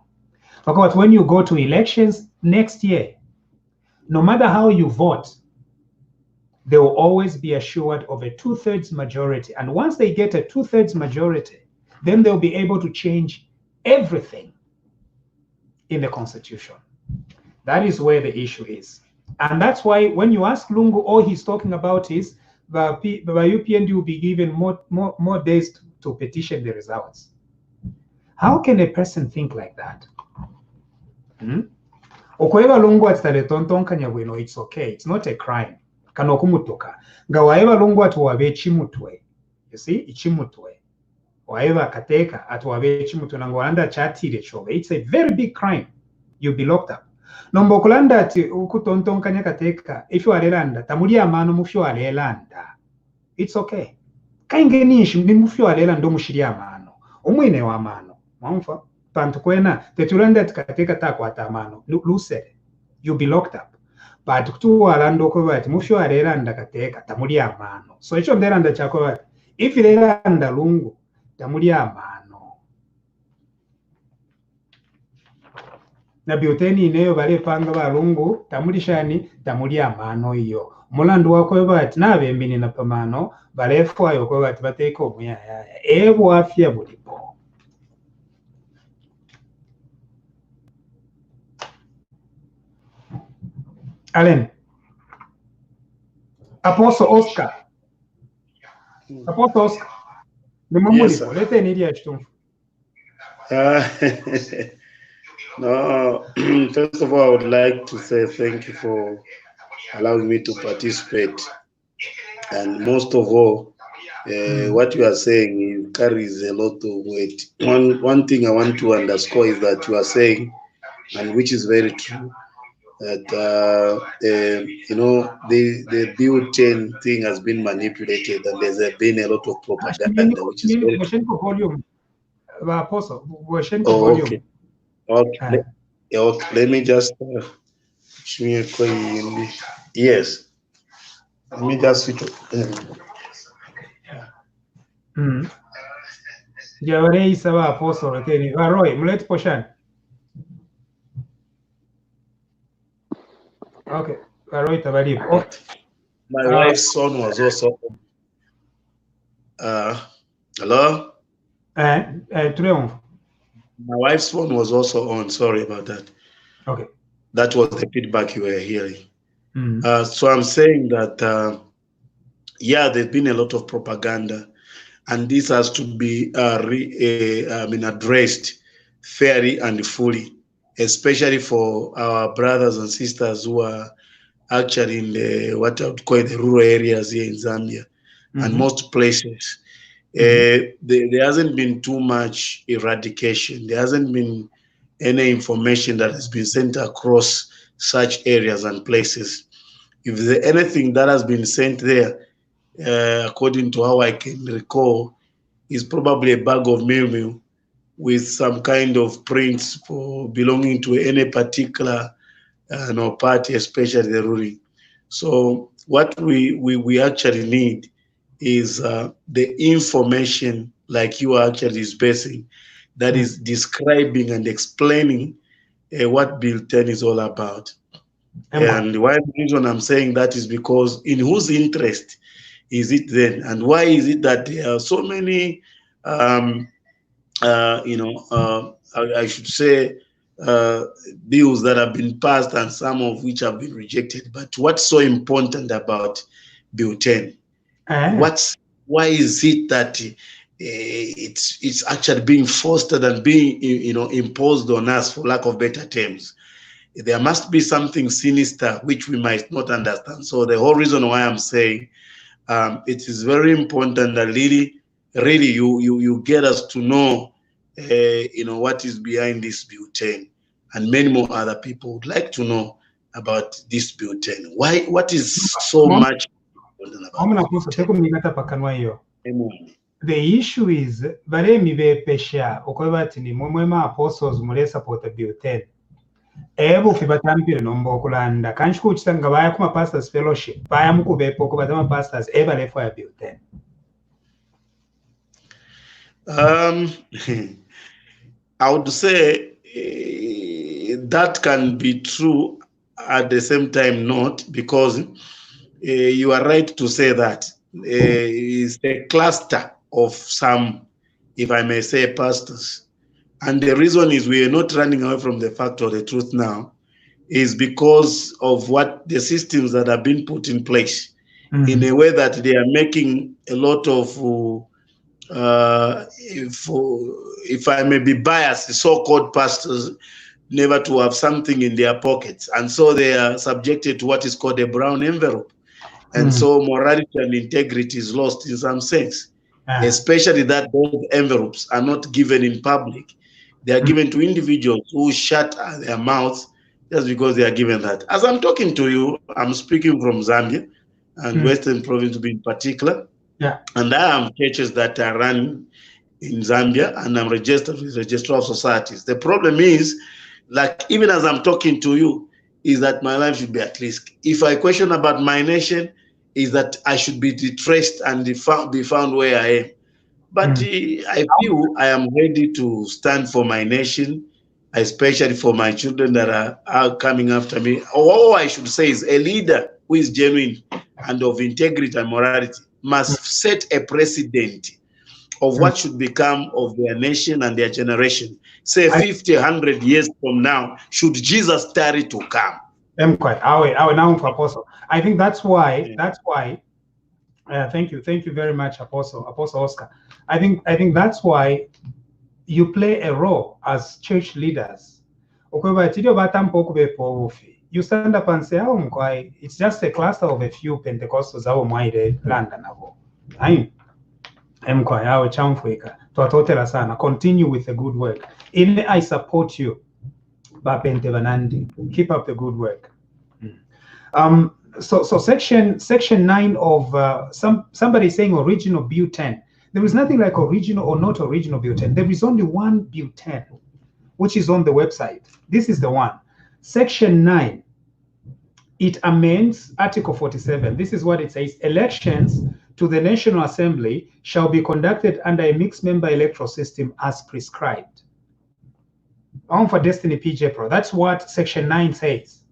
[SPEAKER 1] Because when you go to elections next year, no matter how you vote, they will always be assured of a 2/3 majority. And once they get a 2/3 majority, then they'll be able to change everything in the constitution. That is where the issue is. And that's why when you ask Lungu, all he's talking about is the UPND will be given more days to petition the results. How can a person think like that? Okweva Lungu atale tonton kanyabwino, it's okay. It's not a crime. Kanokumutoka. Ngawaeva Lungu atuwabe chimutwe. You see, ichimutwe. Waeva kateka atuwabe chimutwe nangwanda chatire chobe. It's a very big crime. You'll be locked up. Nombo kulanda ati ukutonton kanya kateka. If you are elanda, tamuli amano mufyo alelanda. It's okay. Kaingenishi mufyo alelanda mushiri amano. Umwine wa amano. Mwamfa. Pantukwena tetulanda kateka takwa tamano. Lusere. You'll be locked up. But kutu alando kwa ati mufyo alelanda kateka tamuli amano. So icho ndelanda chako if ilelanda Lungu tamuli amano. Na bioteni ineyo bale panga ba Lungu tamulishani tamuli amano iyo. Mulandu wako bati nabembini na pamano balefu ayo kwa bati bateko omuyaya. Ebu afya bulipo. Allen. Apostle Oscar. Apostle Oscar.
[SPEAKER 4] Yes, no, first of all, I would like to say thank you for allowing me to participate. And most of all, what you are saying carries a lot of weight. One thing I want to underscore is that you are saying, and which is very true, that you know, the Bill 10 thing has been manipulated, and there's been a lot of propaganda, which is very.
[SPEAKER 1] Volume, Apostle,
[SPEAKER 4] Oh,
[SPEAKER 1] volume.
[SPEAKER 4] okay. Okay. Okay. Let me just. Yes. Let me just switch.
[SPEAKER 1] Jawarei sawa Apostle Ateni. Roy, mlet poshan. Okay. Roy tabali. Okay.
[SPEAKER 4] My wife's son was also. Hello. My wife's phone was also on. Sorry about that.
[SPEAKER 1] Okay.
[SPEAKER 4] That was the feedback you were hearing. So I'm saying that, yeah, there's been a lot of propaganda, and this has to be addressed fairly and fully, especially for our brothers and sisters who are actually in the what I would call the rural areas here in Zambia and most places. There hasn't been too much eradication. There hasn't been any information that has been sent across such areas and places. If there's anything that has been sent there, according to how I can recall, is probably a bag of meal with some kind of prints for belonging to any particular party, especially the ruling. So what we actually need is the information, like you are actually dispersing, that is describing and explaining what Bill 10 is all about. And why the reason I'm saying that is because in whose interest is it then, and why is it that there are so many, I should say, bills that have been passed and some of which have been rejected? But what's so important about Bill 10? Why is it that it's actually being fostered and being imposed on us, for lack of better terms? There must be something sinister which we might not understand. So the whole reason why I'm saying it is very important that really you get us to know what is behind this Bill 10, and many more other people would like to know about this Bill 10. What is so much important about
[SPEAKER 1] the issue is baremi bepesha okwebati ni mwema apostles mule support Bill 10. Ebo fibatambire nomba okulanda kanshiko ukitanga baya kuma pastors fellowship baya mukubepo ko batama pastors eba lefo ya Bill
[SPEAKER 4] 10. I would say that can be true, at the same time not, because you are right to say that it's a cluster of some, if I may say, pastors. And the reason is we are not running away from the fact or the truth now, is because of what the systems that have been put in place in a way that they are making a lot of, if I may be biased, the so-called pastors never to have something in their pockets. And so they are subjected to what is called a brown envelope. And so morality and integrity is lost in some sense, especially that those envelopes are not given in public. They are given to individuals who shut their mouths just because they are given that. As I'm talking to you, I'm speaking from Zambia and Western Province in particular. And I have churches that are run in Zambia, and I'm registered with the Registrar of Societies. The problem is, like, even as I'm talking to you, is that my life should be at risk. If I question about my nation, is that I should be retraced and be found where I am. But I feel I am ready to stand for my nation, especially for my children that are coming after me. All I should say is a leader who is genuine and of integrity and morality must set a precedent of what should become of their nation and their generation. Say 50, 100 years from now, should Jesus tarry to come.
[SPEAKER 1] I think that's why, thank you very much, Apostle Oscar. I think that's why you play a role as church leaders. You stand up and say, it's just a cluster of a few Pentecostals continue with the good work. I support you. Keep up the good work. So section 9 of somebody saying original butane. There is nothing like original or not original butane. There is only one butane, which is on the website. This is the one. Section 9. It amends Article 47. This is what it says. Elections to the National Assembly shall be conducted under a mixed member electoral system as prescribed. On for Destiny PJ Pro. That's what Section 9 says.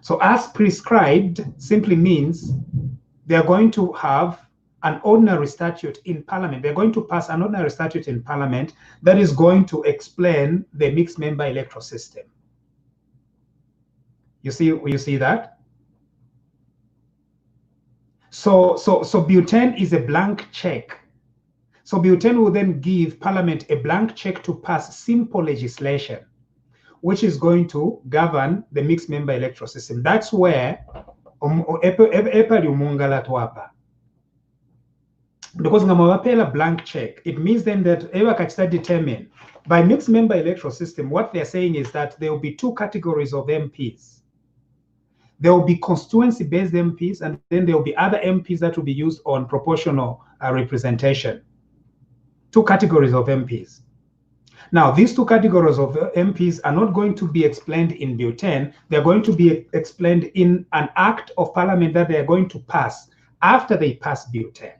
[SPEAKER 1] So as prescribed simply means they're going to have an ordinary statute in Parliament. They're going to pass an ordinary statute in Parliament that is going to explain the mixed member electoral system. You see that? So butane is a blank check. So butane will then give Parliament a blank check to pass simple legislation, which is going to govern the mixed member electoral system. That's where because a blank check, it means then that Eva determine by mixed member electoral system, what they're saying is that there will be two categories of MPs. There will be constituency-based MPs, and then there will be other MPs that will be used on proportional representation. Two categories of MPs. Now, these two categories of MPs are not going to be explained in butane. They're going to be explained in an act of Parliament that they're going to pass after they pass butane.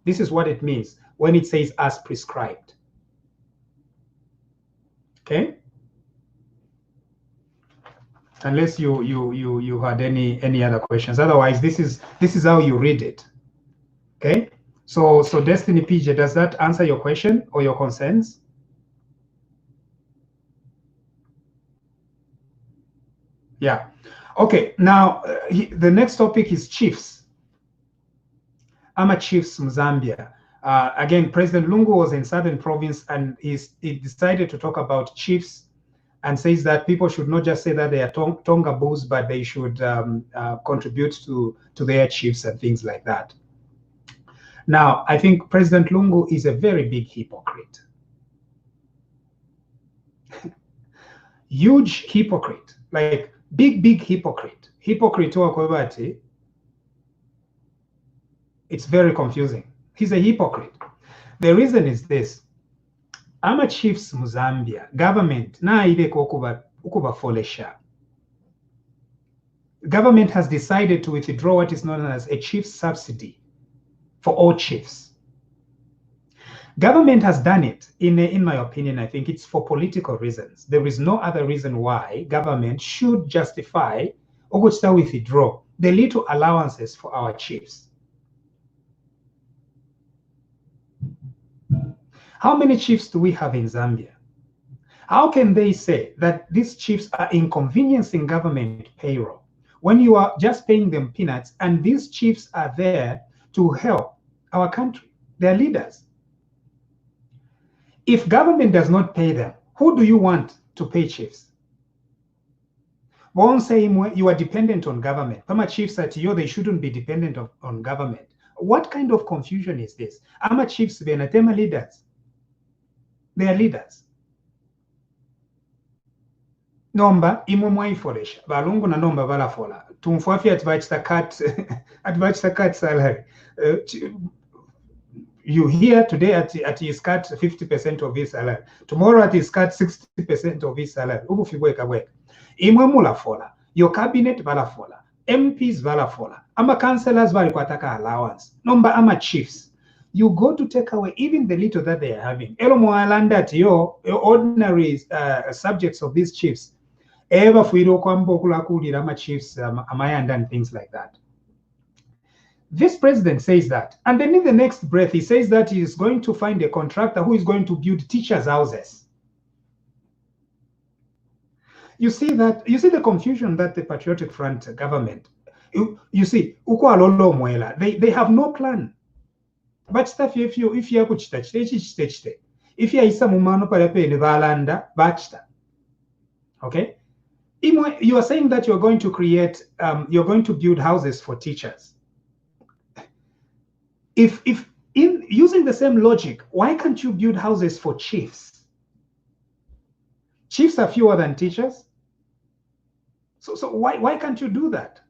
[SPEAKER 1] This is what it means when it says as prescribed. Okay? Unless you had any other questions. Otherwise, this is how you read it. Okay? So Destiny PJ, does that answer your question or your concerns? Yeah. Okay. Now the next topic is chiefs. Chiefs from Zambia. Again, President Lungu was in Southern Province, and he decided to talk about chiefs, and says that people should not just say that they are Tonga bulls, but they should contribute to their chiefs and things like that. Now, I think President Lungu is a very big hypocrite. Huge hypocrite, like big hypocrite. Hypocrite to it's very confusing. He's a hypocrite. The reason is this. Chiefs mu Zambia government government has decided to withdraw what is known as a chief subsidy for all chiefs. Government has done it in my opinion. I think it's for political reasons. There is no other reason why government should justify or withdraw the little allowances for our chiefs. How many chiefs do we have in Zambia? How can they say that these chiefs are inconveniencing government payroll when you are just paying them peanuts, and these chiefs are there to help our country? They're leaders. If government does not pay them, who do you want to pay chiefs? Won't say you are dependent on government. Some chiefs at you, they shouldn't be dependent on government. What kind of confusion is this? Chiefs be leaders. They are leaders. Nomba imwe mwaiforesha balungu na nomba balafola tumfuafi cut salary. You hear today at his cut 50% of his salary, tomorrow at his cut 60% of his salary. Ubufibweka bweka imwe mulafola, your cabinet balafola, MPs balafola, councillors balikwataka allowance, nomba chiefs. You go to take away even the little that they are having. Your ordinary subjects of these chiefs, chiefs, and things like that. This president says that, and then in the next breath, he says that he is going to find a contractor who is going to build teachers' houses. You see the confusion that the Patriotic Front government, you see, they have no plan. But stuff if you isa mumano parapeni valanda bachta. Okay, you are saying that you're going to create you're going to build houses for teachers. If in using the same logic, why can't you build houses for chiefs? Chiefs are fewer than teachers. So why can't you do that?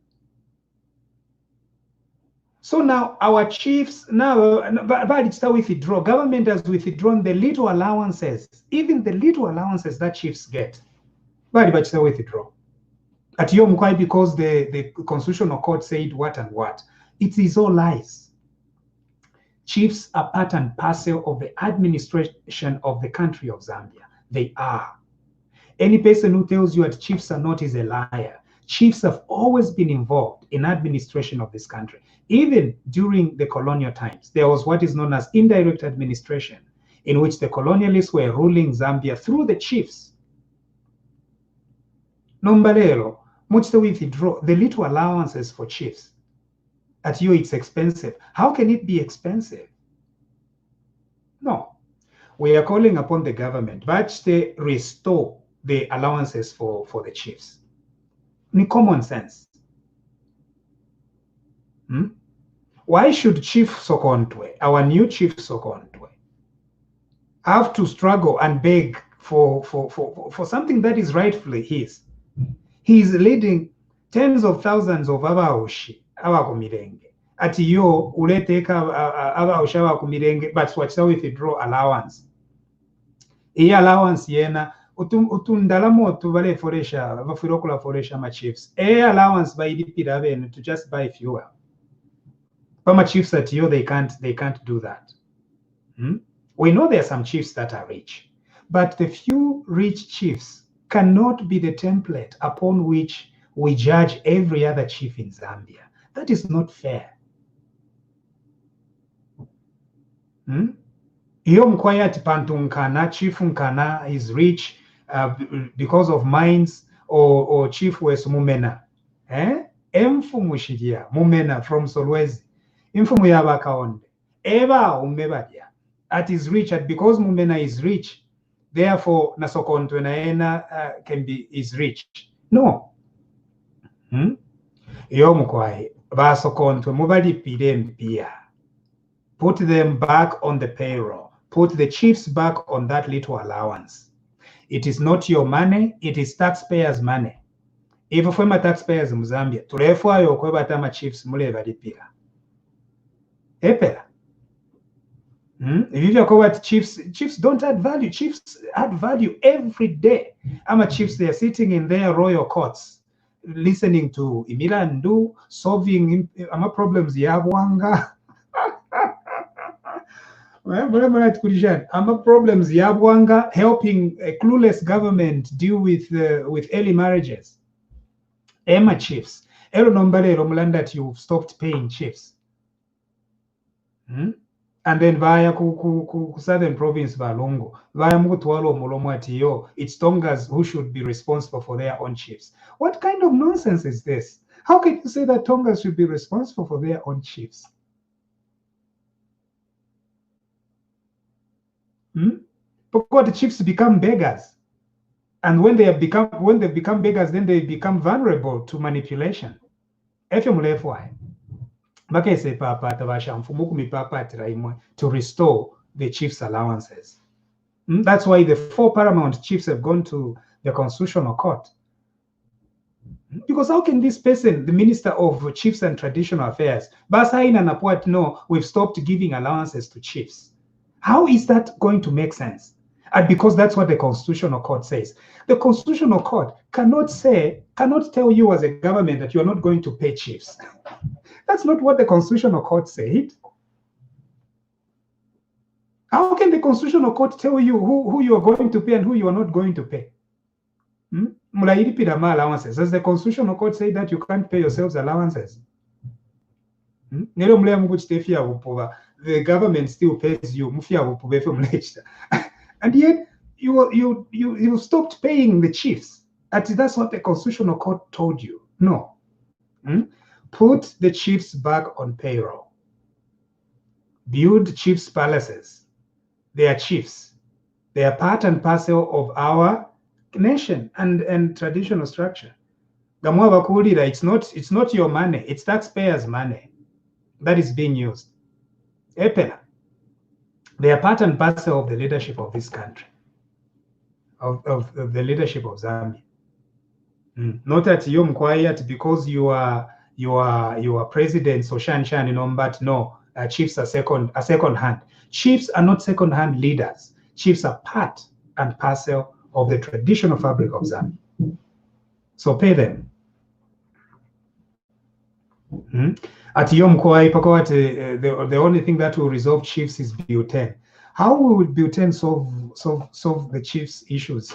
[SPEAKER 1] So now our chiefs, but it's withdraw. Government has withdrawn the little allowances, even the little allowances that chiefs get. But it's withdraw. At Yom Kwai, because the Constitutional Court said what and what. It is all lies. Chiefs are part and parcel of the administration of the country of Zambia. They are. Any person who tells you that chiefs are not is a liar. Chiefs have always been involved in administration of this country. Even during the colonial times, there was what is known as indirect administration, in which the colonialists were ruling Zambia through the chiefs. Nombalelo, much the withdraw the little allowances for chiefs. At you, it's expensive. How can it be expensive? No. We are calling upon the government, but they restore the allowances for the chiefs. Ni common sense. Why should Chief Sokontwe, our new Chief Sokontwe, have to struggle and beg for something that is rightfully his? He is leading tens of thousands of abaoshi abakumirenge. Ati yo uleteka abaoshi abakumirenge, but swachita withdraw allowance. Iyi allowance yena utundalamo tubale foresha bafirokula foresha ma chiefs. Allowance by idipira bene to just buy fuel. Pama chiefs at you they can't do that. We know there are some chiefs that are rich, but the few rich chiefs cannot be the template upon which we judge every other chief in Zambia. That is not fair. Iyo mkwayati pantunkana, chief nkana is rich because of mines or chief wes mumena. Emfumu shigia, mumena from Solwezi. Imfumu yaba kaonde. Eba umebadia. At is rich, and because mumena is rich, therefore Nasokontwe naena is rich. No. Iyo mkwai basokontwe mubalipire mpia. Put them back on the payroll. Put the chiefs back on that little allowance. It is not your money, it is taxpayers' money. If we taxpayers in Zambia, turefwayo kwebata chiefs mule balipira. Epela. If you call chiefs don't add value. Chiefs add value every day. Chiefs, they are sitting in their royal courts, listening to Imila Ndu, solving problems yabwanga. Problems yabwanga, helping a clueless government deal with early marriages. Chiefs. Elo nombale that you've stopped paying chiefs. And then via southern province va Lungu, via mutwalo mulomwati yo, it's Tongas who should be responsible for their own chiefs. What kind of nonsense is this? How can you say that Tongas should be responsible for their own chiefs? Because the chiefs become beggars, and when they become beggars, then they become vulnerable to manipulation. To restore the chiefs' allowances. That's why the 4 paramount chiefs have gone to the Constitutional Court. Because how can this person, the Minister of Chiefs and Traditional Affairs, Basain and Apuat, no, we've stopped giving allowances to chiefs? How is that going to make sense? And because that's what the Constitutional Court says. The Constitutional Court cannot tell you as a government that you are not going to pay chiefs. That's not what the Constitutional Court said. How can the Constitutional Court tell you who you are going to pay and who you are not going to pay? Allowances. Does the Constitutional Court say that you can't pay yourselves allowances? The government still pays you. And yet you stopped paying the chiefs. That's what the Constitutional Court told you. No. Put the chiefs back on payroll. Build chiefs' palaces. They are chiefs. They are part and parcel of our nation and traditional structure. It's not your money, it's taxpayers' money that is being used. Epela. They are part and parcel of the leadership of this country, of the leadership of Zambia. Not at Yom Quiet because you are president, so Shan, but no, chiefs are second hand. Chiefs are not second hand leaders. Chiefs are part and parcel of the traditional fabric of Zambia. So pay them. At Yom Kwai, the only thing that will resolve chiefs is butane. How will butane solve the chiefs' issues?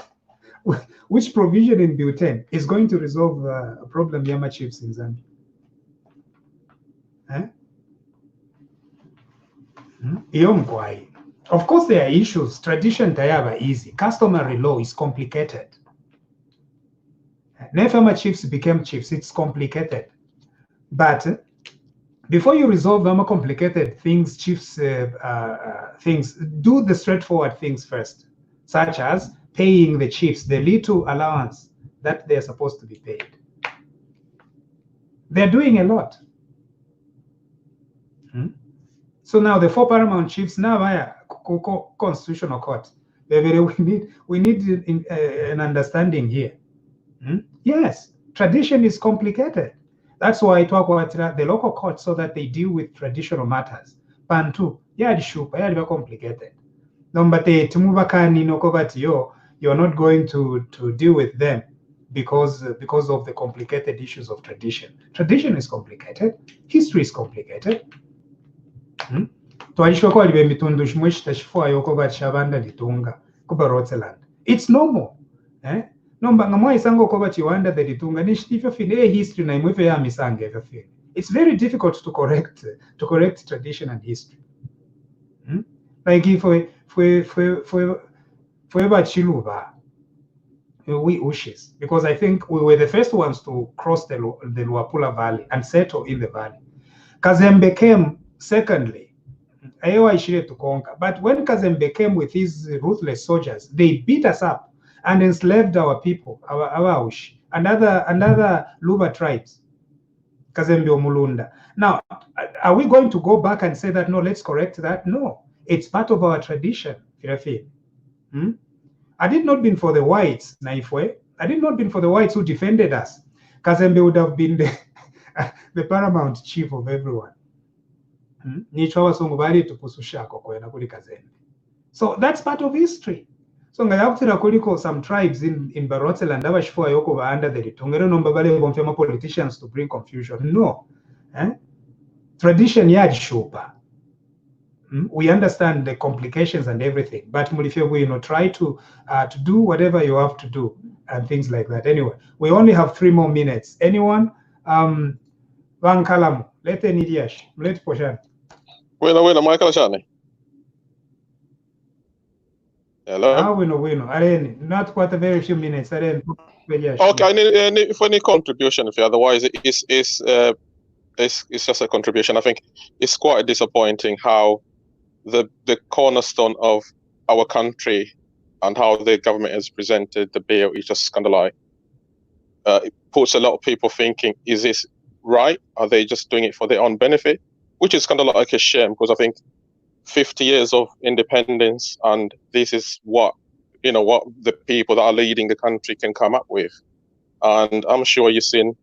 [SPEAKER 1] Which provision in butane is going to resolve a problem Yama chiefs in Zambia? Yom Kwai. Of course, there are issues. Tradition tayaba easy. Customary law is complicated. Nefama chiefs became chiefs. It's complicated. But before you resolve more complicated things, chiefs things, do the straightforward things first, such as paying the chiefs the little allowance that they're supposed to be paid. They're doing a lot. So now the 4 paramount chiefs now via constitutional court. We need an understanding here. Yes, tradition is complicated. That's why I talk about the local courts so that they deal with traditional matters. Pantu, yadi complicated. Number 8, you're not going to deal with them because of the complicated issues of tradition. Tradition is complicated. History is complicated. It's normal. It's very difficult to correct tradition and history. Like if we Ushis, because I think we were the first ones to cross the Luapula Valley and settle in the valley. Kazembe came secondly. To conquer. But when Kazembe came with his ruthless soldiers, they beat us up and enslaved our people, our Ush, and other Luba tribes. Kazembe Omulunda. Now, are we going to go back and say that, no, let's correct that? No, it's part of our tradition. Had it not been for the whites, Naifwe, had it not been for the whites who defended us, Kazembe would have been the paramount chief of everyone. So that's part of history. So some tribes in Barotseland under the Ritungere politicians to bring confusion. No. Tradition yad shupa. We understand the complications and everything, but try to do whatever you have to do and things like that. Anyway, we only have 3 more minutes. Anyone? Van Kalamu, let Nidiash, let Poshan.
[SPEAKER 5] Wait, Michael Shani. Hello.
[SPEAKER 1] Wino. Not quite a very few minutes.
[SPEAKER 5] Okay, I need for any contribution. Otherwise, it's just a contribution. I think it's quite disappointing how the cornerstone of our country and how the government has presented the bill is just kind of like it puts a lot of people thinking, is this right? Are they just doing it for their own benefit? Which is kind of like a shame, because I think 50 years of independence, and this is what the people that are leading the country can come up with. And I'm sure you've seen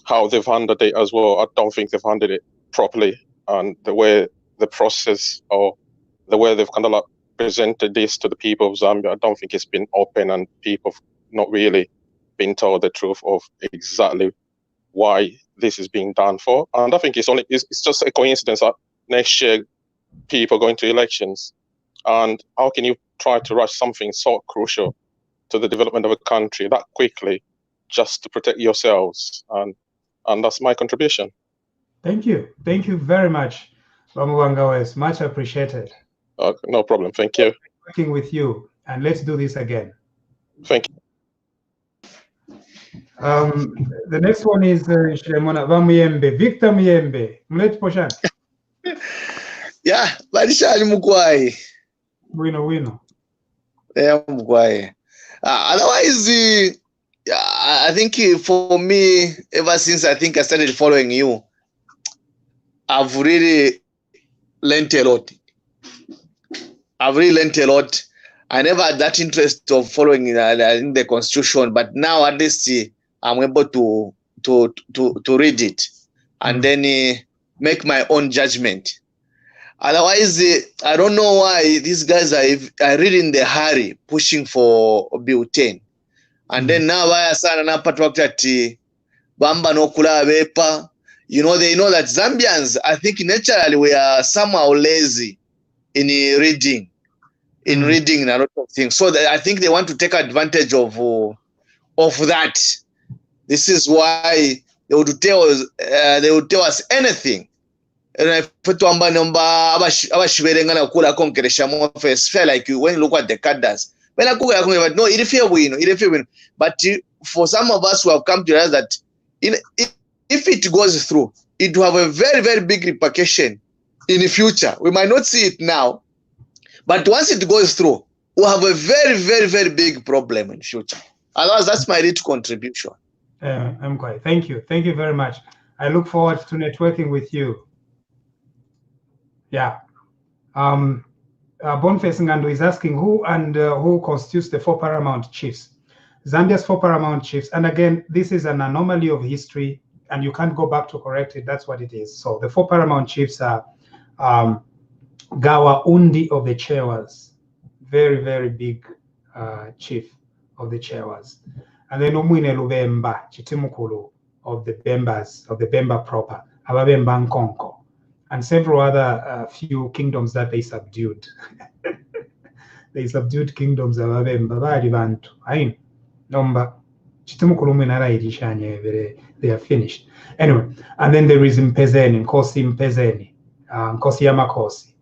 [SPEAKER 5] how they've handled it as well. I don't think they've handled it properly, and the way the process or the way they've kind of like presented this to the people of Zambia, I don't think it's been open, and people have not really been told the truth of exactly why this is being done for. And I think it's just a coincidence that next year people are going to elections, and how can you try to rush something so crucial to the development of a country that quickly just to protect yourselves? And that's my contribution.
[SPEAKER 1] Thank you very much, Bamuwangawes. Much appreciated.
[SPEAKER 5] No problem. Thank you.
[SPEAKER 1] Working with you, and let's do this again.
[SPEAKER 5] Thank you.
[SPEAKER 1] The next one is Victor Muyembe. Mlet Poshan.
[SPEAKER 6] Yeah, Barishali Mukwai.
[SPEAKER 1] Wino.
[SPEAKER 6] Yeah, Mukwai. Otherwise, I think for me, ever since I started following you, I've really learned a lot. I never had that interest of following the Constitution, but now at least I'm able to read it and then make my own judgment. Otherwise, I don't know why these guys are really in the hurry pushing for Bill 10. And then now I sana na patwakati bamba no kula bepa. You know, they know that Zambians, I think naturally we are somehow lazy in reading, reading a lot of things. So I think they want to take advantage of that. This is why they would tell us anything. And I put one number, it's fair like you when you look at the cadres. When I go, no, it fear win. But for some of us who have come to realize that if it goes through, it will have a very, very big repercussion in the future. We might not see it now, but once it goes through, we'll have a very, very, very big problem in the future. Otherwise, that's my little contribution.
[SPEAKER 1] I'm quite. Thank you. Thank you very much. I look forward to networking with you. Yeah. Boniface Ngando is asking who constitutes the 4 paramount chiefs. Zambia's 4 paramount chiefs. And again, this is an anomaly of history, and you can't go back to correct it. That's what it is. So the 4 paramount chiefs are Gawa Undi of the Chewas, very, very big chief of the Chewas. And then Umwine Lubemba, Chitimukulu of the Bembas, of the Bemba proper, Ababemba Nkonko, and several other few kingdoms that they subdued. They subdued kingdoms of Ababemba, Bari Bantu, Ain, Nomba, Chitimukulu Minara Idishanye, they are finished. Anyway, and then there is Mpezeni, Nkosi Mpezeni, Nkosi Yamakosi,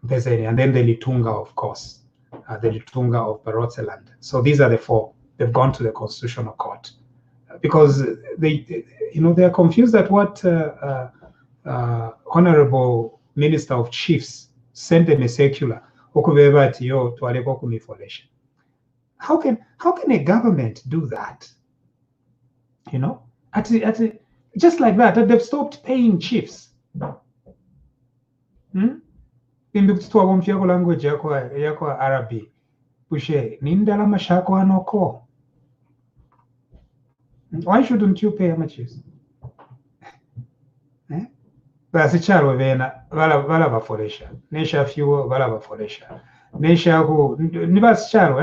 [SPEAKER 1] Mpezeni, and then the Litunga, of course, the Litunga of Barotseland. So these are the 4. They've gone to the Constitutional Court because they are confused at what Honorable Minister of Chiefs sent them a circular. How can a government do that? You know, just like that, they've stopped paying chiefs. In the language yako Arabi, pushe nindala mashako anoko. Why shouldn't you pay chiefs? Basicharo vena vala baforesha. Nesha fiwo vala baforesha. Nesha hu ni basicharo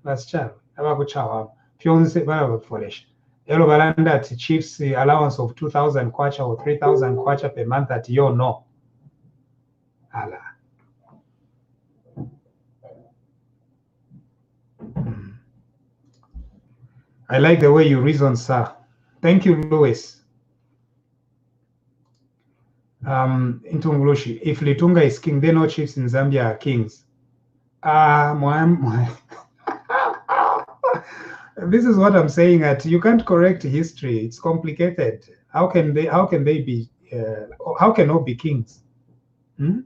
[SPEAKER 1] basicharo abakuchawa. Fionse vala baforesha. Elo balanda ati chiefs allowance of 2,000 kwacha or 3,000 kwacha per month that you know. Allah. I like the way you reason, sir. Thank you, Louis. Intungulushi, if Litunga is king, then all chiefs in Zambia are kings. This is what I'm saying. That you can't correct history. It's complicated. How can they be? How can all be kings? If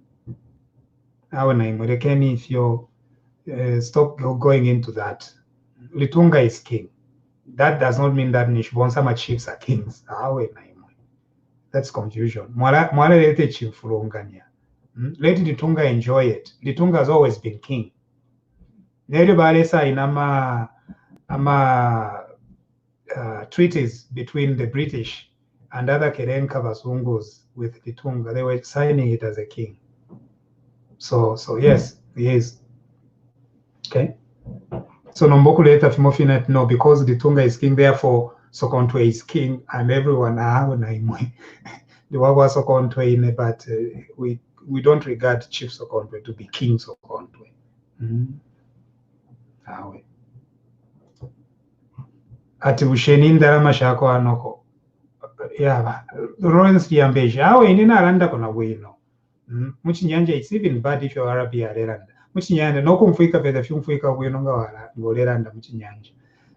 [SPEAKER 1] you stop going into that, Litunga is king. That does not mean that Nishbonsama chiefs are kings. That's confusion. Let Litunga enjoy it. Litunga has always been king. Treaties between the British and other Kerenka Basungus with Litunga, they were signing it as a king. So yes, he is. Okay. So Nomboku later Fimofinet, no, because Litunga is king, therefore Sokontwe is king, and everyone the Wawa Sokontwe, but we don't regard Chief Sokontwe to be King Sokontwe. Ati usheninda mashako anoko. Yeah, Lawrence Diambeja. Awe inina aranda kona wino. Muchinyanja, it's even bad if you're Arabia Leranda. Muchinyanja, no kumfika peda fumfika wino ngawala, Goleranda Muchinyanja.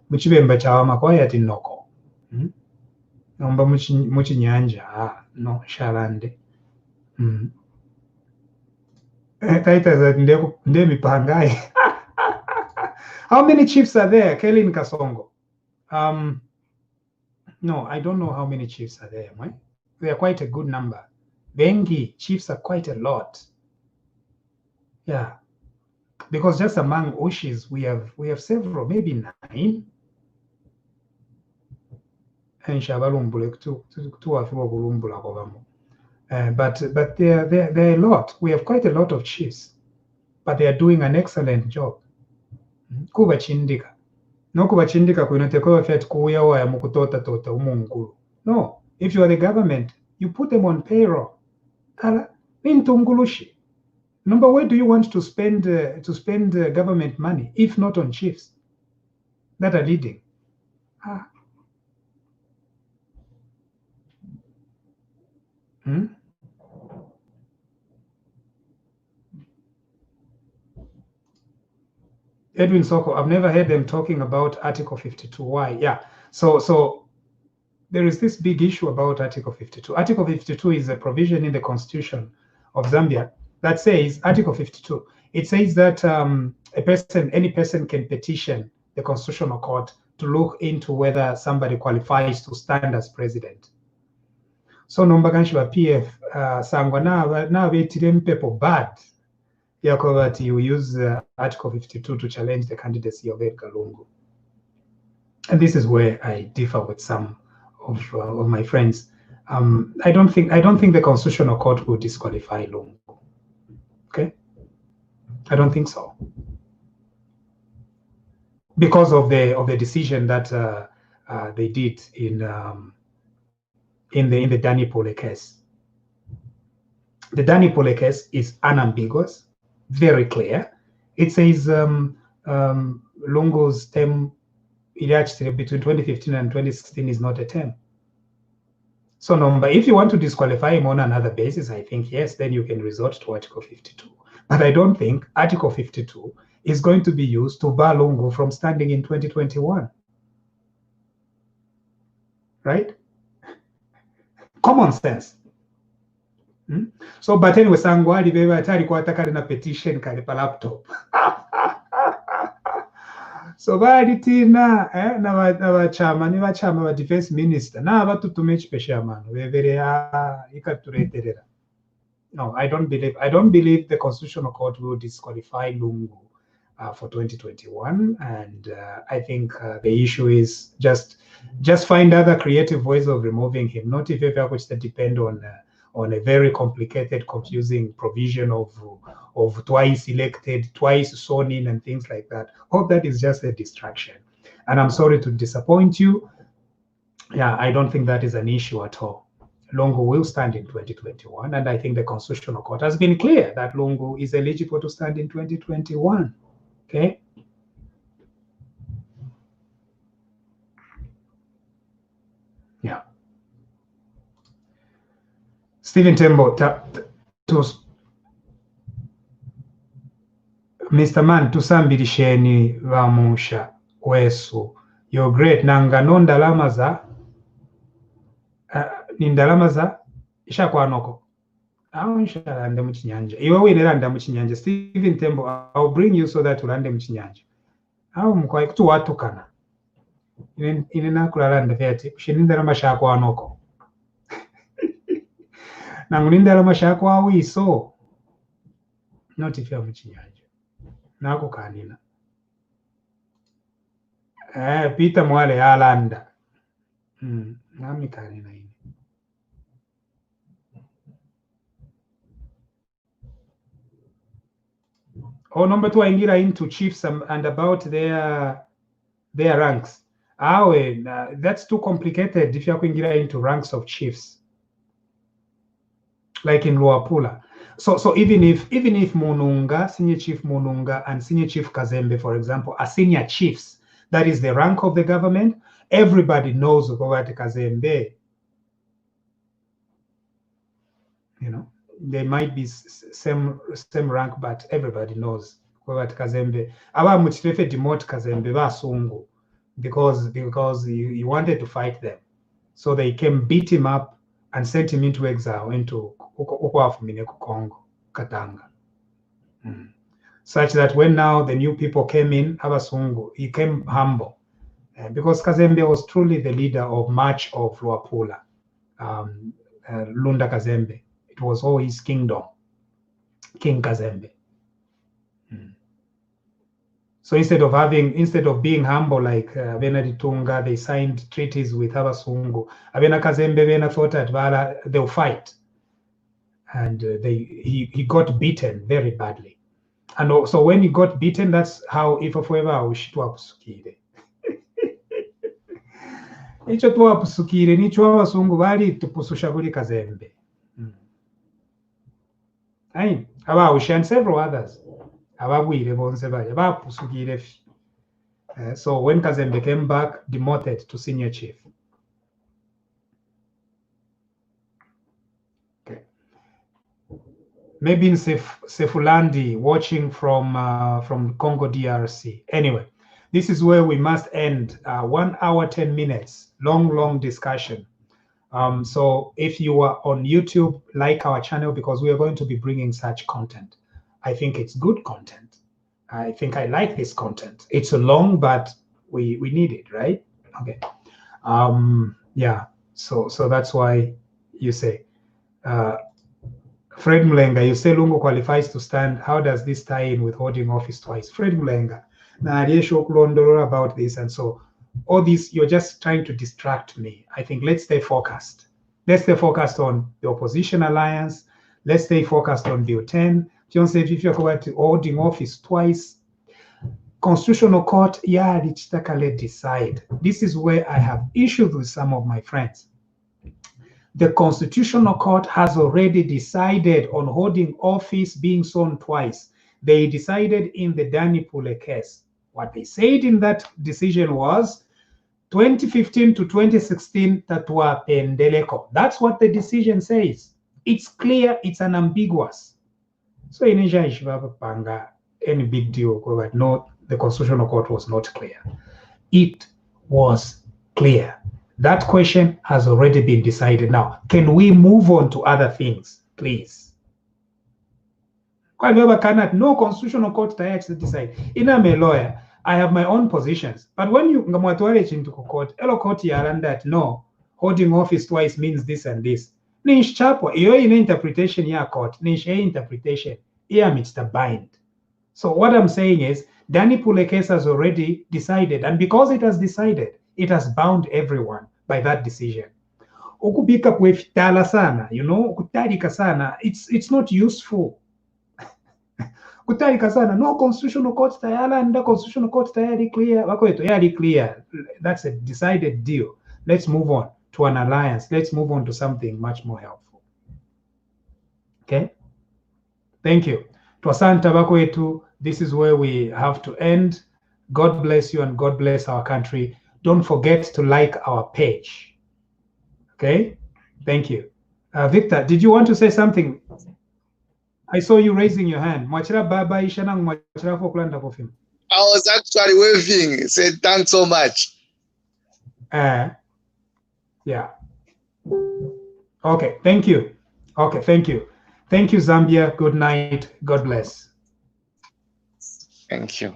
[SPEAKER 1] Muchibemba chawama kwa yati noko. Nomba Muchinyanja, no, Shalande. Taita za ndemi pangai. How many chiefs are there? Kelly in Kasongo. No, I don't know how many chiefs are there. Right? They are quite a good number. Bengi chiefs are quite a lot. Yeah, because just among Oshis we have several, maybe 9. But there are a lot. We have quite a lot of chiefs, but they are doing an excellent job. Kubachindika. No kubachindika kuinotekoa fiat kuya wa mukutota tota umungulu. No, if you are the government, you put them on payroll. Ala, intungulushi. Number, where do you want to spend government money if not on chiefs that are leading? Edwin Soko, I've never heard them talking about Article 52. Why? Yeah. So there is this big issue about Article 52. Article 52 is a provision in the Constitution of Zambia that says, Article 52, it says that any person can petition the Constitutional Court to look into whether somebody qualifies to stand as president. So nombaganshwa PF sangwa na betire people bad. That you use Article 52 to challenge the candidacy of Edgar Lungu. And this is where I differ with some of my friends. I don't think the Constitutional Court will disqualify Lungu. Okay, I don't think so, because of the decision that they did in the Danipole case. The Danipole case is unambiguous, very clear. It says Lungu's term between 2015 and 2016 is not a term. So number, if you want to disqualify him on another basis, I think yes, then you can resort to Article 52. But I don't think Article 52 is going to be used to bar Lungu from standing in 2021. Right? Common sense. So, but anyway, Sangwali beba atari kwa atakari na petition kali pa laptop. So bali tina na wachama ni wachama wa defense minister na abatu tumechipesha mano bebere ikatureterera. No, I don't believe the Constitutional Court will disqualify Lungu for 2021, and I think the issue is just find other creative ways of removing him, not if ever which that depend on a very complicated, confusing provision of twice elected, twice sworn in, and things like that. All that is just a distraction. And I'm sorry to disappoint you. Yeah, I don't think that is an issue at all. Lungu will stand in 2021, and I think the Constitutional Court has been clear that Lungu is eligible to stand in 2021. Okay. Yeah. Stephen Tembo, Mr. Man, tusambirisheni vamusha wesu. You're great. Nanga ndalama za ni ndalama za ishakwanoko. Lande muchinyanja. Iwe winelanda muchinyanja. Stephen Tembo, I'll bring you so that ulande muchinyanja. Mkwai kutu watu kana. Ine nakulalanda vyati. Kushinindalama shakwanoko. Nangunindalama shakwawiso. Not if you have muchinyanja. Nako kanina. Peter Mwale alanda. Nami kanina ini. Number two, ingira into chiefs and about their ranks. That's too complicated if you're ingira into ranks of chiefs, like in Luapula. So even if Mununga, Senior Chief Mununga and Senior Chief Kazembe, for example, are senior chiefs, that is the rank of the government, everybody knows about Kazembe. You know, they might be same rank, but everybody knows about Kazembe. Aba muchirefe demote Kazembe basungu because he wanted to fight them, so they came, beat him up, and sent him into exile into Congo, Katanga. Such that when now the new people came in, Abasungu, he came humble, because Kazembe was truly the leader of much of Luapula, Lunda Kazembe. It was all his kingdom, King Kazembe. So instead of being humble like Beneditunga, they signed treaties with Abasungu. Abena Kazembe Bena thought that they'll fight, and he got beaten very badly. And so when he got beaten, that's how if forever ushitwa kusukire. Icho twa pusukire nicho Abasungu bali tupususha kuli Kazembe. Ayin abawushi and several others. Abagwire bonse bali abapusukire. So when Kazembe came back, demoted to senior chief. Okay. Maybe in Sefulandi, watching from Congo DRC. Anyway, this is where we must end. 1 hour 10 minutes, long discussion. So if you are on YouTube, like our channel, because we are going to be bringing such content. I think it's good content. I think I like this content. It's long, but we need it, right? Okay. Yeah. So that's why you say, Fred Mulenga, you say Lungu qualifies to stand. How does this tie in with holding office twice? Fred Mulenga, about this, and so all this, you're just trying to distract me. I think let's stay focused. Let's stay focused on the opposition alliance. Let's stay focused on Bill 10. John said if you're holding office twice, Constitutional Court, yeah, decide. This is where I have issues with some of my friends. The Constitutional Court has already decided on holding office being sown twice. They decided in the Danny Pule case. What they said in that decision was 2015 to 2016 tatwa pendeleko. That's what the decision says. It's clear, it's unambiguous. So in Asia, any big deal, but no, the Constitutional Court was not clear. It was clear. That question has already been decided. Now, can we move on to other things, please? No Constitutional Court to decide. I'm a lawyer. I have my own positions. But when you into court, court that no, holding office twice means this and this. Nish chapo, you're in interpretation ya court. Nish interpretation. Here Mr. Bind. So what I'm saying is, Danny Pule case has already decided, and because it has decided, it has bound everyone by that decision. Ukubika kwefitala sana, you know, kutarika sana, it's not useful. Kutarika sana, no Constitutional Court tayala, and the Constitutional Court tayari clear, yari clear. That's a decided deal. Let's move on to an alliance. Let's move on to something much more helpful. Okay? Thank you. Twasanta bakwetu, this is where we have to end. God bless you and God bless our country. Don't forget to like our page. Okay? Thank you. Victor, did you want to say something? I saw you raising your hand. I
[SPEAKER 6] was actually waving. Said thanks so much.
[SPEAKER 1] Yeah. Okay, thank you. Okay, thank you. Thank you, Zambia. Good night. God bless.
[SPEAKER 6] Thank you.